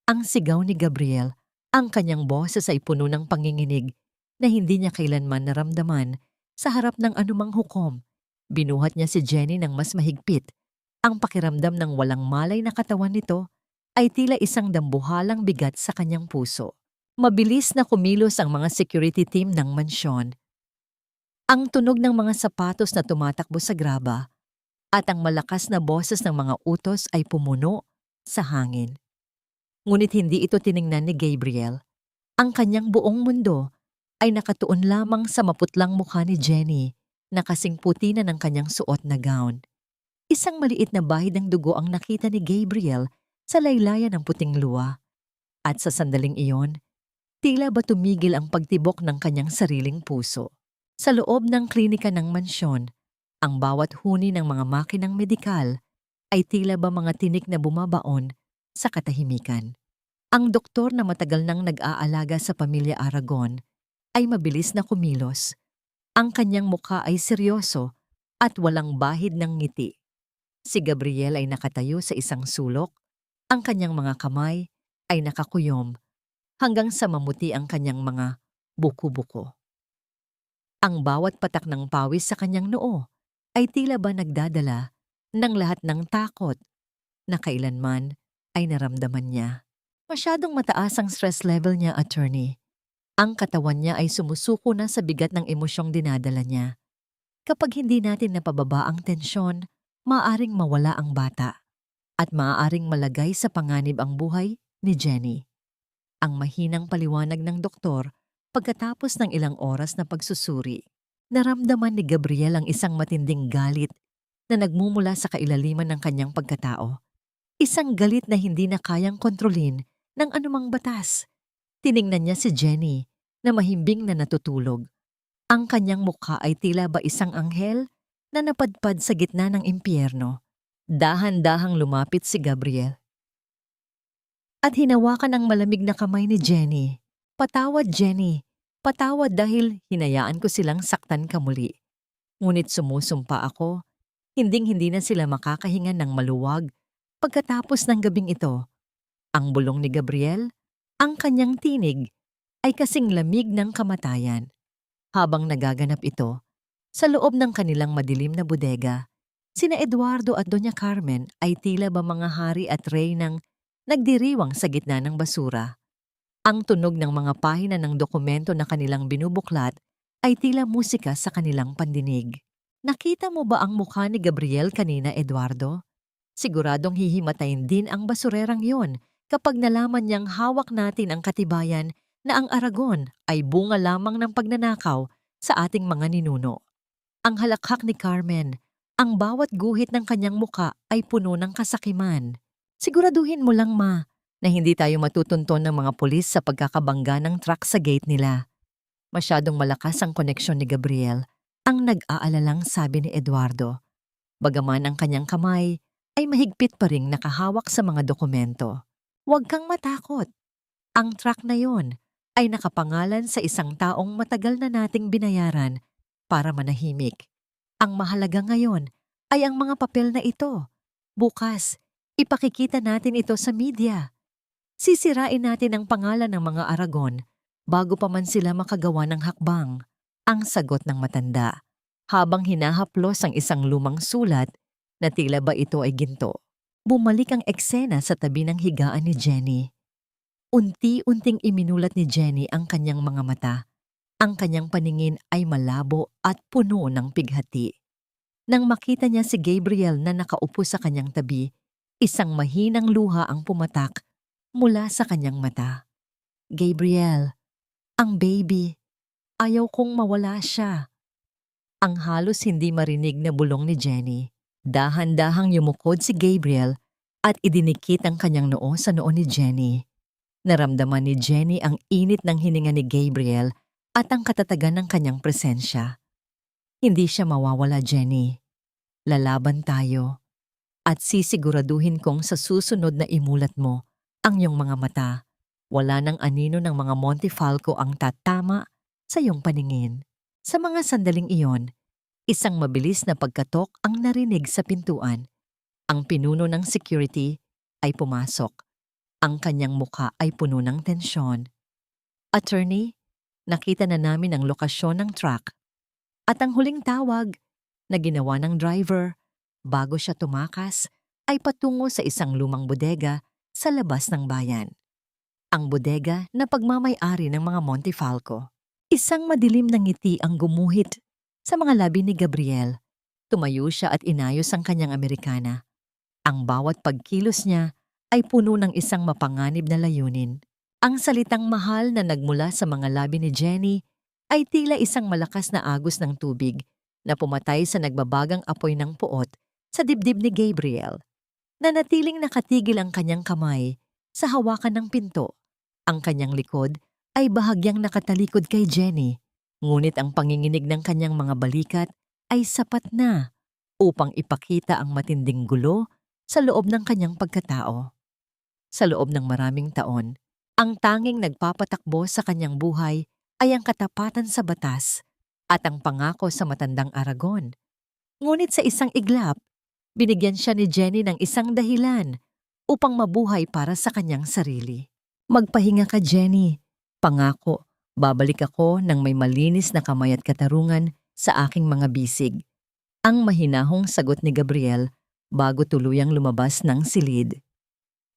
Ang sigaw ni Gabriel, ang kanyang boses ay puno ng panginginig na hindi niya kailanman naramdaman sa harap ng anumang hukom. Binuhat niya si Jenny ng mas mahigpit. Ang pakiramdam ng walang malay na katawan nito ay tila isang dambuhalang bigat sa kanyang puso. Mabilis na kumilos ang mga security team ng mansyon. Ang tunog ng mga sapatos na tumatakbo sa graba at ang malakas na boses ng mga utos ay pumuno sa hangin. Ngunit hindi ito tiningnan ni Gabriel. Ang kanyang buong mundo ay nakatuon lamang sa maputlang mukha ni Jenny na kasing puti na ng kanyang suot na gown. Isang maliit na bahid ng dugo ang nakita ni Gabriel sa laylayan ng puting luwa. At sa sandaling iyon, tila ba tumigil ang pagtibok ng kanyang sariling puso. Sa loob ng klinika ng mansyon, ang bawat huni ng mga makinang medikal ay tila ba mga tinik na bumabaon sa katahimikan. Ang doktor na matagal nang nag-aalaga sa pamilya Aragon ay mabilis na kumilos. Ang kanyang mukha ay seryoso at walang bahid ng ngiti. Si Gabriel ay nakatayo sa isang sulok, ang kanyang mga kamay ay nakakuyom hanggang sa mamuti ang kanyang mga buko-buko. Ang bawat patak ng pawis sa kanyang noo ay tila ba nagdadala ng lahat ng takot na kailanman ay naramdaman niya. Masyadong mataas ang stress level niya, attorney. Ang katawan niya ay sumusuko na sa bigat ng emosyong dinadala niya. Kapag hindi natin napababa ang tensyon, maaaring mawala ang bata at maaaring malagay sa panganib ang buhay ni Jenny. Ang mahinang paliwanag ng doktor pagkatapos ng ilang oras na pagsusuri. Naramdaman ni Gabriel ang isang matinding galit na nagmumula sa kailaliman ng kanyang pagkatao. Isang galit na hindi na kayang kontrolin ng anumang batas. Tiningnan niya si Jenny na mahimbing na natutulog. Ang kanyang mukha ay tila ba isang anghel na napadpad sa gitna ng impyerno. Dahan-dahang lumapit si Gabriel at hinawakan ang malamig na kamay ni Jenny. Patawad, Jenny. Patawad dahil hinayaan ko silang saktan ka muli. Ngunit sumusumpa ako, hinding-hindi na sila makakahinga ng maluwag pagkatapos ng gabing ito. Ang bulong ni Gabriel, ang kanyang tinig, ay kasing lamig ng kamatayan. Habang nagaganap ito, sa loob ng kanilang madilim na bodega, sina Eduardo at Doña Carmen ay tila ba mga hari at reynang nagdiriwang sa gitna ng basura. Ang tunog ng mga pahina ng dokumento na kanilang binubuklat ay tila musika sa kanilang pandinig. Nakita mo ba ang mukha ni Gabriel kanina, Eduardo? Siguradong hihimatayin din ang basurerang yon kapag nalaman niyang hawak natin ang katibayan na ang Aragon ay bunga lamang ng pagnanakaw sa ating mga ninuno. Ang halakhak ni Carmen, ang bawat guhit ng kanyang muka ay puno ng kasakiman. Siguraduhin mo lang, ma, na hindi tayo matutunton ng mga pulis sa pagkakabangga ng truck sa gate nila. Masyadong malakas ang koneksyon ni Gabriel, ang nag-aalalang sabi ni Eduardo. Bagaman ang kanyang kamay ay mahigpit pa ring nakahawak sa mga dokumento. Huwag kang matakot. Ang truck na yon ay nakapangalan sa isang taong matagal na nating binayaran para manahimik. Ang mahalaga ngayon ay ang mga papel na ito. Bukas, ipakikita natin ito sa media. Sisirain natin ang pangalan ng mga Aragon bago pa man sila makagawa ng hakbang, ang sagot ng matanda, habang hinahaplos ang isang lumang sulat na tila ba ito ay ginto. Bumalik ang eksena sa tabi ng higaan ni Jenny. Unti-unting iminulat ni Jenny ang kanyang mga mata. Ang kanyang paningin ay malabo at puno ng pighati. Nang makita niya si Gabriel na nakaupo sa kanyang tabi, isang mahinang luha ang pumatak mula sa kanyang mata. Gabriel, ang baby, ayaw kong mawala siya. Ang halos hindi marinig na bulong ni Jenny. Dahan-dahang yumukod si Gabriel at idinikit ang kanyang noo sa noo ni Jenny. Naramdaman ni Jenny ang init ng hininga ni Gabriel at ang katatagan ng kanyang presensya. Hindi siya mawawala, Jenny. Lalaban tayo. At sisiguraduhin kong sa susunod na imulat mo ang iyong mga mata, wala nang anino ng mga Montefalco ang tatama sa iyong paningin. Sa mga sandaling iyon, isang mabilis na pagkatok ang narinig sa pintuan. Ang pinuno ng security ay pumasok. Ang kanyang mukha ay puno ng tensyon. Attorney, nakita na namin ang lokasyon ng truck at ang huling tawag na ginawa ng driver bago siya tumakas ay patungo sa isang lumang bodega sa labas ng bayan. Ang bodega na pagmamay-ari ng mga Montefalco. Isang madilim na ngiti ang gumuhit sa mga labi ni Gabriel. Tumayo siya at inayos ang kanyang Amerikana. Ang bawat pagkilos niya ay puno ng isang mapanganib na layunin. Ang salitang mahal na nagmula sa mga labi ni Jenny ay tila isang malakas na agos ng tubig na pumatay sa nagbabagang apoy ng puot sa dibdib ni Gabriel. Nanatiling nakatigil ang kanyang kamay sa hawakan ng pinto. Ang kanyang likod ay bahagyang nakatalikod kay Jenny, ngunit ang panginginig ng kanyang mga balikat ay sapat na upang ipakita ang matinding gulo sa loob ng kanyang pagkatao. Sa loob ng maraming taon, ang tanging nagpapatakbo sa kanyang buhay ay ang katapatan sa batas at ang pangako sa matandang Aragon. Ngunit sa isang iglap, binigyan siya ni Jenny ng isang dahilan upang mabuhay para sa kanyang sarili. Magpahinga ka, Jenny. Pangako, Babalik ako ng may malinis na kamay at katarungan sa aking mga bisig. Ang mahinahong sagot ni Gabriel bago tuluyang lumabas ng silid.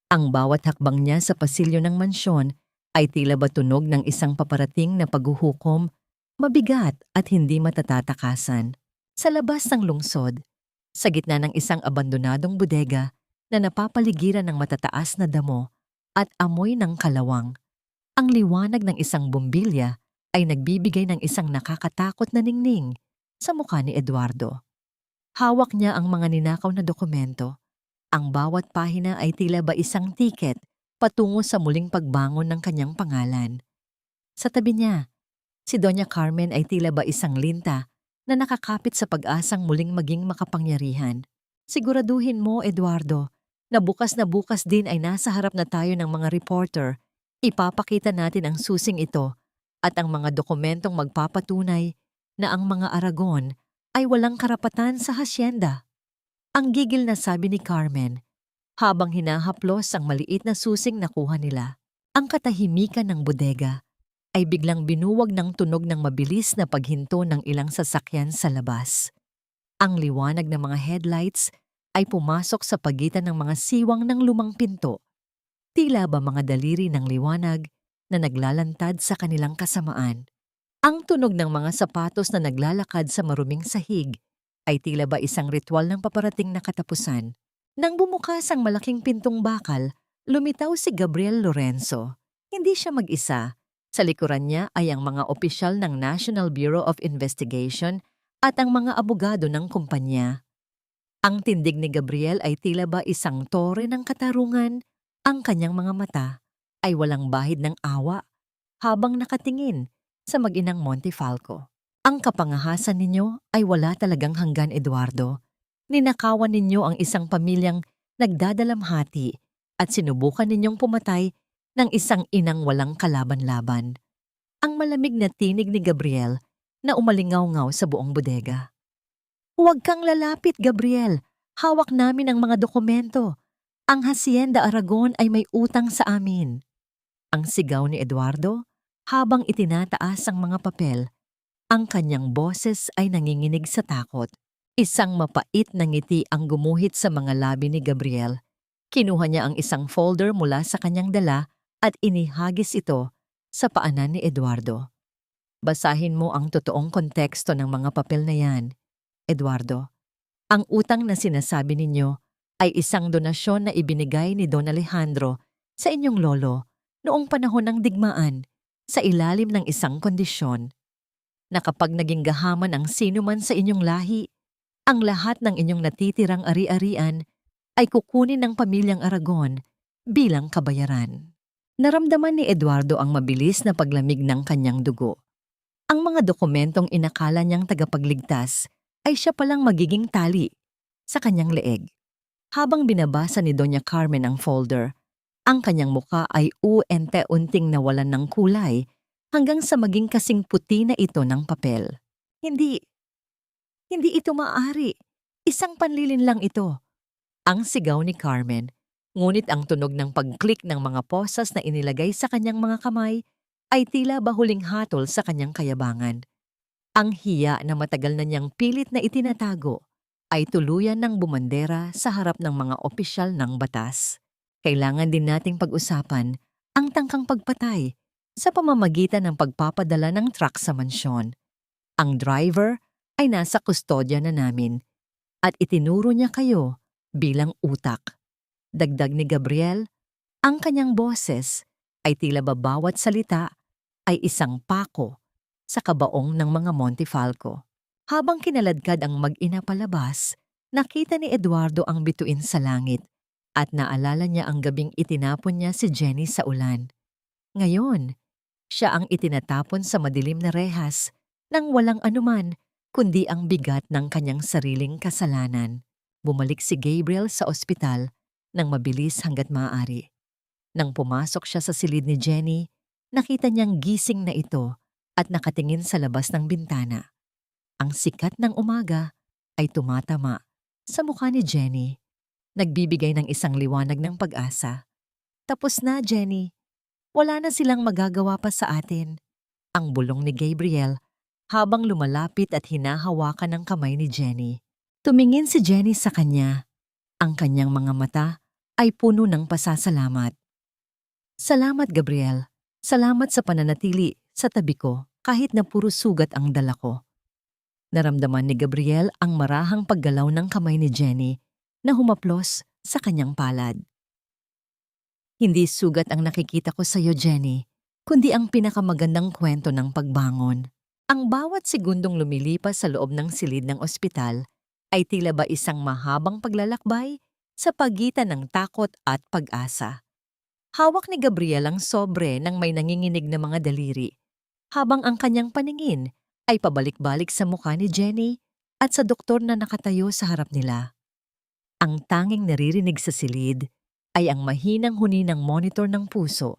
Ang bawat hakbang niya sa pasilyo ng mansyon ay tila ba tunog ng isang paparating na paghuhukom, mabigat at hindi matatatakasan. Sa labas ng lungsod, sa gitna ng isang abandonadong bodega na napapaligiran ng matataas na damo at amoy ng kalawang, ang liwanag ng isang bumbilya ay nagbibigay ng isang nakakatakot na ningning sa mukha ni Eduardo. Hawak niya ang mga ninakaw na dokumento. Ang bawat pahina ay tila ba isang tiket patungo sa muling pagbangon ng kanyang pangalan. Sa tabi niya, si Doña Carmen ay tila ba isang linta na nakakapit sa pag-asang muling maging makapangyarihan. Siguraduhin mo, Eduardo, na bukas din ay nasa harap na tayo ng mga reporter. Ipapakita natin ang susing ito at ang mga dokumentong magpapatunay na ang mga Aragon ay walang karapatan sa hasyenda. Ang gigil na sabi ni Carmen habang hinahaplos ang maliit na susing nakuha nila. Ang katahimikan ng bodega ay biglang binuwag ng tunog ng mabilis na paghinto ng ilang sasakyan sa labas. Ang liwanag ng mga headlights ay pumasok sa pagitan ng mga siwang ng lumang pinto. Tila ba mga daliri ng liwanag na naglalantad sa kanilang kasamaan. Ang tunog ng mga sapatos na naglalakad sa maruming sahig ay tila ba isang ritual ng paparating na katapusan. Nang bumukas ang malaking pintong bakal, lumitaw si Gabriel Lorenzo. Hindi siya mag-isa. Sa likuran niya ay ang mga opisyal ng National Bureau of Investigation at ang mga abogado ng kumpanya. Ang tindig ni Gabriel ay tila ba isang tore ng katarungan. Ang kanyang mga mata ay walang bahid ng awa habang nakatingin sa mag-inang Montefalco. Ang kapangahasan ninyo ay wala talagang hanggan, Eduardo. Ninakawan ninyo ang isang pamilyang nagdadalamhati at sinubukan ninyong pumatay ng isang inang walang kalaban-laban. Ang malamig na tinig ni Gabriel na umalingaw-ngaw sa buong bodega. Huwag kang lalapit, Gabriel. Hawak namin ang mga dokumento. Ang Hacienda Aragon ay may utang sa amin. Ang sigaw ni Eduardo habang itinataas ang mga papel. Ang kanyang boses ay nanginginig sa takot. Isang mapait na ngiti ang gumuhit sa mga labi ni Gabriel. Kinuha niya ang isang folder mula sa kanyang dala at inihagis ito sa paanan ni Eduardo. Basahin mo ang totoong konteksto ng mga papel na yan, Eduardo. Ang utang na sinasabi ninyo ay isang donasyon na ibinigay ni Don Alejandro sa inyong lolo noong panahon ng digmaan sa ilalim ng isang kondisyon na kapag naging gahaman ang sino man sa inyong lahi, ang lahat ng inyong natitirang ari-arian ay kukunin ng pamilyang Aragon bilang kabayaran. Naramdaman ni Eduardo ang mabilis na paglamig ng kanyang dugo. Ang mga dokumentong inakala niyang tagapagligtas ay siya palang magiging tali sa kanyang leeg. Habang binabasa ni Doña Carmen ang folder, ang kanyang muka ay unti-unting nawalan ng kulay hanggang sa maging kasing puti na ito ng papel. Hindi ito maaari. Isang panlilin lang ito. Ang sigaw ni Carmen, ngunit ang tunog ng pag-click ng mga posas na inilagay sa kanyang mga kamay ay tila ba huling hatol sa kanyang kayabangan. Ang hiya na matagal na niyang pilit na itinatago ay tuluyan ng bumandera sa harap ng mga opisyal ng batas. Kailangan din nating pag-usapan ang tangkang pagpatay sa pamamagitan ng pagpapadala ng truck sa mansyon. Ang driver ay nasa kustodya na namin at itinuro niya kayo bilang utak. Dagdag ni Gabriel, ang kanyang boses ay tila ba bawat salita ay isang pako sa kabaong ng mga Montefalco. Habang kinaladkad ang mag-ina palabas, nakita ni Eduardo ang bituin sa langit at naalala niya ang gabing itinapon niya si Jenny sa ulan. Ngayon, siya ang itinatapon sa madilim na rehas nang walang anuman kundi ang bigat ng kanyang sariling kasalanan. Bumalik si Gabriel sa ospital nang mabilis hanggat maaari. Nang pumasok siya sa silid ni Jenny, nakita niyang gising na ito at nakatingin sa labas ng bintana. Ang sikat ng umaga ay tumatama sa mukha ni Jenny, nagbibigay ng isang liwanag ng pag-asa. Tapos na, Jenny. Wala na silang magagawa pa sa atin. Ang bulong ni Gabriel habang lumalapit at hinahawakan ng kamay ni Jenny. Tumingin si Jenny sa kanya. Ang kanyang mga mata ay puno ng pasasalamat. Salamat, Gabriel. Salamat sa pananatili sa tabi ko kahit na puro sugat ang dala ko. Naramdaman ni Gabriel ang marahang paggalaw ng kamay ni Jenny na humaplos sa kanyang palad. Hindi sugat ang nakikita ko sa iyo, Jenny, kundi ang pinakamagandang kwento ng pagbangon. Ang bawat segundong lumilipas sa loob ng silid ng ospital ay tila ba isang mahabang paglalakbay sa pagitan ng takot at pag-asa. Hawak ni Gabriel ang sobre ng may nanginginig na mga daliri, habang ang kanyang paningin ay pabalik-balik sa mukha ni Jenny at sa doktor na nakatayo sa harap nila. Ang tanging naririnig sa silid ay ang mahinang huni ng monitor ng puso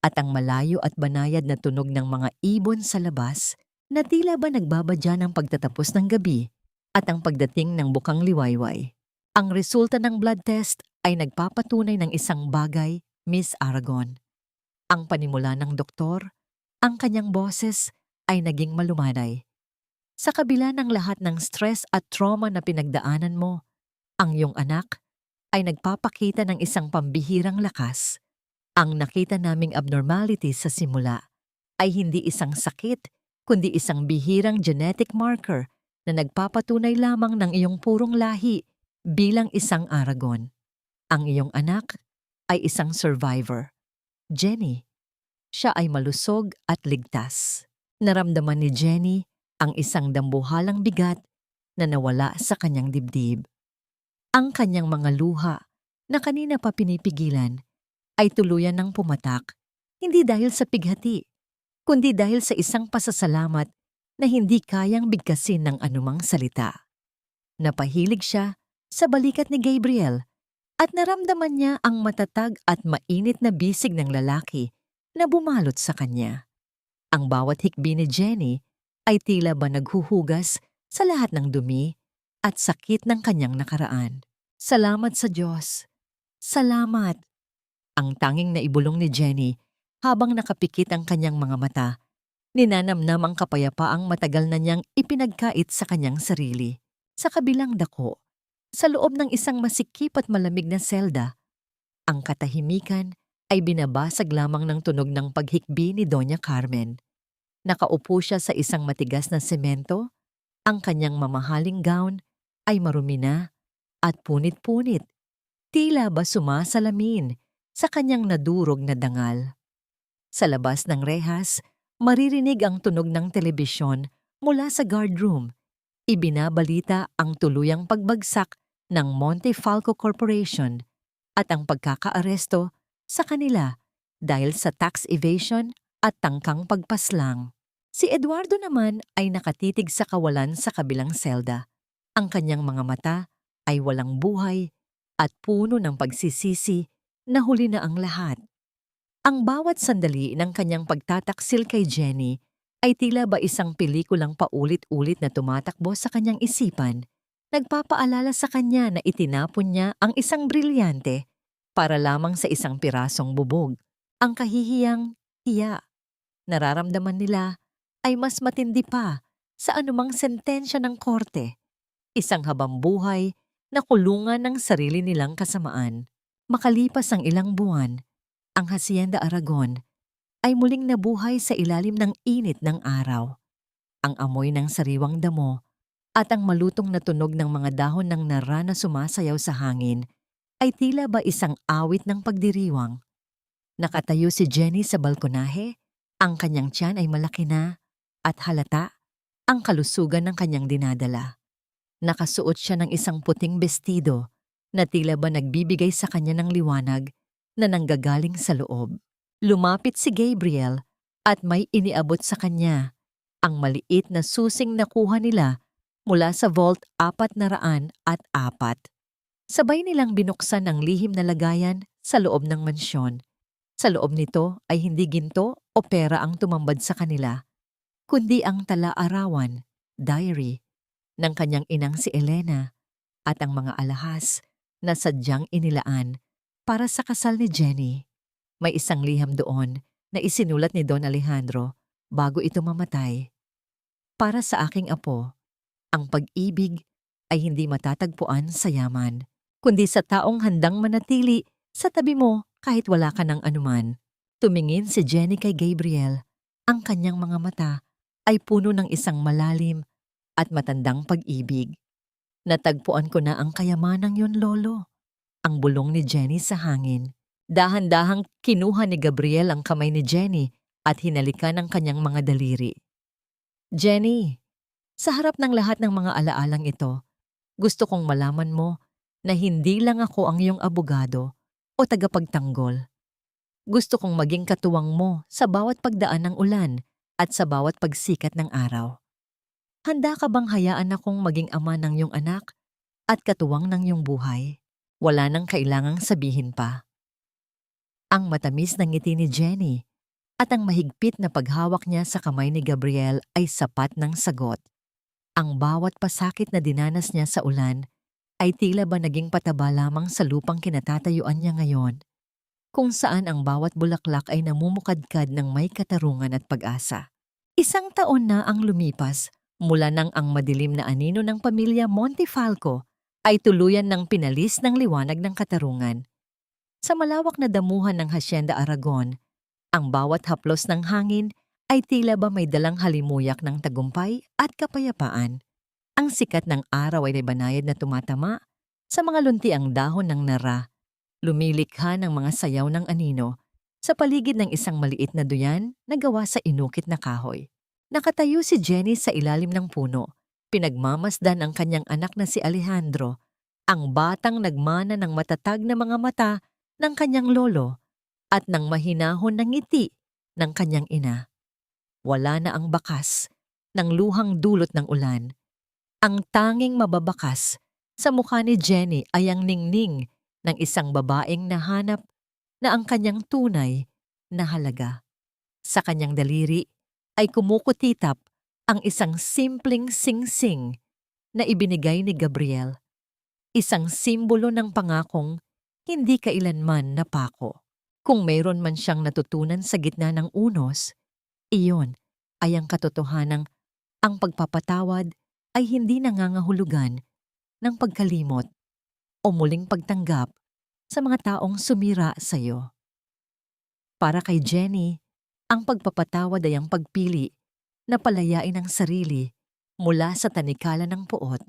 at ang malayo at banayad na tunog ng mga ibon sa labas na tila ba nagbabadya ng pagtatapos ng gabi at ang pagdating ng bukang liwayway. Ang resulta ng blood test ay nagpapatunay ng isang bagay, Miss Aragon. Ang panimula ng doktor, ang kanyang boses ay naging malumanay. Sa kabila ng lahat ng stress at trauma na pinagdaanan mo, ang iyong anak ay nagpapakita ng isang pambihirang lakas. Ang nakita naming abnormality sa simula ay hindi isang sakit, kundi isang bihirang genetic marker na nagpapatunay lamang ng iyong purong lahi bilang isang Aragon. Ang iyong anak ay isang survivor. Jenny, siya ay malusog at ligtas. Naramdaman ni Jenny ang isang dambuhalang bigat na nawala sa kanyang dibdib. Ang kanyang mga luha na kanina pa pinipigilan ay tuluyan ng pumatak, hindi dahil sa pighati, kundi dahil sa isang pasasalamat na hindi kayang bigkasin ng anumang salita. Napahilig siya sa balikat ni Gabriel at naramdaman niya ang matatag at mainit na bisig ng lalaki na bumalot sa kanya. Ang bawat hikbi ni Jenny ay tila ba naghuhugas sa lahat ng dumi at sakit ng kanyang nakaraan. Salamat sa Diyos. Salamat. Ang tanging naibulong ni Jenny habang nakapikit ang kanyang mga mata. Ninanamnam ang kapayapaang matagal na niyang ipinagkait sa kanyang sarili. Sa kabilang dako, sa loob ng isang masikip at malamig na selda, ang katahimikan ay binabasag lamang ng tunog ng paghikbi ni Doña Carmen. Nakaupo siya sa isang matigas na semento, ang kanyang mamahaling gown ay marumi na at punit-punit, tila ba sumasalamin sa kanyang nadurog na dangal. Sa labas ng rehas, maririnig ang tunog ng telebisyon mula sa guardroom. Ibinabalita ang tuluyang pagbagsak ng Montefalco Corporation at ang pagkakaaresto sa kanila dahil sa tax evasion at tangkang pagpaslang. Si Eduardo naman ay nakatitig sa kawalan sa kabilang selda. Ang kanyang mga mata ay walang buhay at puno ng pagsisisi na huli na ang lahat. Ang bawat sandali ng kanyang pagtataksil kay Jenny ay tila ba isang pelikulang paulit-ulit na tumatakbo sa kanyang isipan, nagpapaalala sa kanya na itinapon niya ang isang brilyante para lamang sa isang pirasong bubog. Ang kahihiyang hiya nararamdaman nila ay mas matindi pa sa anumang sentensya ng korte, isang habambuhay na kulungan ng sarili nilang kasamaan. Makalipas ang ilang buwan, ang Hacienda Aragon ay muling nabuhay sa ilalim ng init ng araw. Ang amoy ng sariwang damo at ang malutong na tunog ng mga dahon ng nara na sumasayaw sa hangin ay tila ba isang awit ng pagdiriwang. Nakatayo si Jenny sa balkonahe, ang kanyang tiyan ay malaki na at halata ang kalusugan ng kanyang dinadala. Nakasuot siya ng isang puting bestido na tila ba nagbibigay sa kanya ng liwanag na nanggagaling sa loob. Lumapit si Gabriel at may iniabot sa kanya ang maliit na susing nakuha nila mula sa Vault 404. Sabay nilang binuksan ang lihim na lagayan sa loob ng mansyon. Sa loob nito ay hindi ginto o pera ang tumambad sa kanila, kundi ang tala-arawan, diary, ng kanyang inang si Elena at ang mga alahas na sadyang inilaan para sa kasal ni Jenny. May isang liham doon na isinulat ni Don Alejandro bago ito mamatay. Para sa aking apo, ang pag-ibig ay hindi matatagpuan sa yaman, kundi sa taong handang manatili sa tabi mo kahit wala ka ng anuman. Tumingin si Jenny kay Gabriel. Ang kanyang mga mata ay puno ng isang malalim at matandang pag-ibig. Natagpuan ko na ang kayamanang yun, Lolo. Ang bulong ni Jenny sa hangin. Dahan-dahang kinuha ni Gabriel ang kamay ni Jenny at hinalikan ang kanyang mga daliri. Jenny, sa harap ng lahat ng mga alaalang ito, gusto kong malaman mo na hindi lang ako ang iyong abogado o tagapagtanggol. Gusto kong maging katuwang mo sa bawat pagdaan ng ulan at sa bawat pagsikat ng araw. Handa ka bang hayaan akong maging ama ng iyong anak at katuwang ng iyong buhay? Wala nang kailangang sabihin pa. Ang matamis na ngiti ni Jenny at ang mahigpit na paghawak niya sa kamay ni Gabriel ay sapat ng sagot. Ang bawat pasakit na dinanas niya sa ulan ay tila ba naging pataba lamang sa lupang kinatatayuan niya ngayon, kung saan ang bawat bulaklak ay namumukadkad ng may katarungan at pag-asa. 1 taon na ang lumipas mula nang ang madilim na anino ng pamilya Montefalco ay tuluyan ng pinalis ng liwanag ng katarungan. Sa malawak na damuhan ng Hacienda Aragon, ang bawat haplos ng hangin ay tila ba may dalang halimuyak ng tagumpay at kapayapaan. Ang sikat ng araw ay banayad na tumatama sa mga luntiang dahon ng nara, lumilikha ng mga sayaw ng anino sa paligid ng isang maliit na duyan na gawa sa inukit na kahoy. Nakatayo si Jenny sa ilalim ng puno. Pinagmamasdan ang kanyang anak na si Alejandro, ang batang nagmana ng matatag na mga mata ng kanyang lolo at ng mahinahon na ngiti ng kanyang ina. Wala na ang bakas ng luhang dulot ng ulan. Ang tanging mababakas sa mukha ni Jenny ay ang ningning ng isang babaeng nahanap na ang kanyang tunay na halaga. Sa kanyang daliri ay kumukutitap ang isang simpleng singsing na ibinigay ni Gabriel. Isang simbolo ng pangakong hindi kailanman napako. Kung mayroon man siyang natutunan sa gitna ng unos, iyon ay ang katotohanang ang pagpapatawad ay hindi nangangahulugan ng pagkalimot o muling pagtanggap sa mga taong sumira sa iyo. Para kay Jenny, ang pagpapatawad ay ang pagpili na palayain ang sarili mula sa tanikala ng puot.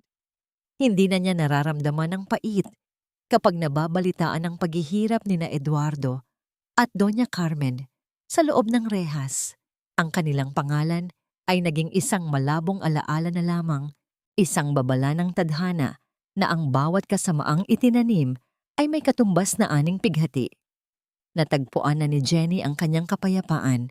Hindi na niya nararamdaman ang pait kapag nababalitaan ang paghihirap ni na Eduardo at Doña Carmen sa loob ng rehas. Ang kanilang pangalan ay naging isang malabong alaala na lamang, isang babala ng tadhana na ang bawat kasamaang itinanim ay may katumbas na aning pighati. Natagpuan na ni Jenny ang kanyang kapayapaan,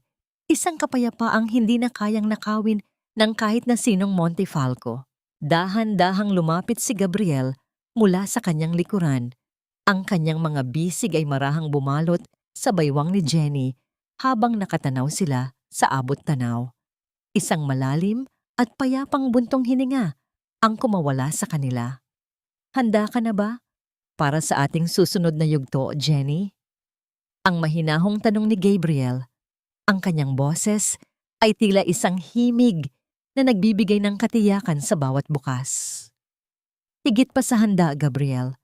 isang kapayapaang hindi na kayang nakawin ng kahit na sinong Montefalco. Dahan-dahang lumapit si Gabriel mula sa kanyang likuran. Ang kanyang mga bisig ay marahang bumalot sa baywang ni Jenny habang nakatanaw sila sa abot tanaw. Isang malalim at payapang buntong hininga ang kumawala sa kanila. Handa ka na ba para sa ating susunod na yugto, Jenny? Ang mahinahong tanong ni Gabriel. Ang kanyang boses ay tila isang himig na nagbibigay ng katiyakan sa bawat bukas. Higit pa sa handa, Gabriel,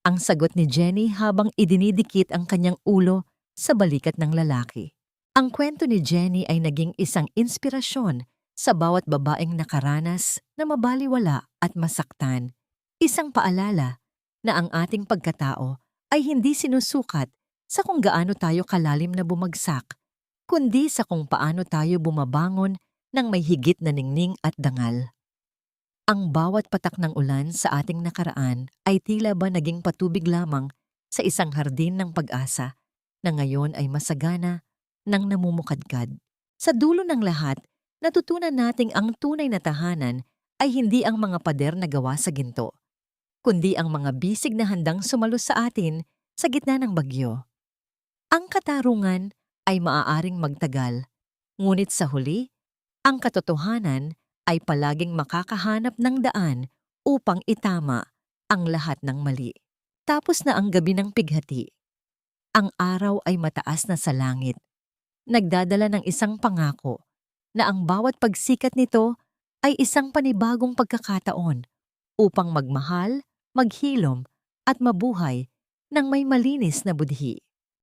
ang sagot ni Jenny habang idinidikit ang kanyang ulo sa balikat ng lalaki. Ang kwento ni Jenny ay naging isang inspirasyon sa bawat babaeng nakaranas na mabaliwala at masaktan. Isang paalala na ang ating pagkatao ay hindi sinusukat sa kung gaano tayo kalalim na bumagsak, kundi sa kung paano tayo bumabangon ng may higit na ningning at dangal. Ang bawat patak ng ulan sa ating nakaraan ay tila ba naging patubig lamang sa isang hardin ng pag-asa na ngayon ay masagana ng namumukadkad. Sa dulo ng lahat, natutunan nating ang tunay na tahanan ay hindi ang mga pader na gawa sa ginto, kundi ang mga bisig na handang sumalo sa atin sa gitna ng bagyo. Ang katarungan ay maaaring magtagal, ngunit sa huli, ang katotohanan ay palaging makakahanap ng daan upang itama ang lahat ng mali. Tapos na ang gabi ng pighati. Ang araw ay mataas na sa langit, nagdadala ng isang pangako na ang bawat pagsikat nito ay isang panibagong pagkakataon upang magmahal, maghilom, at mabuhay ng may malinis na budhi.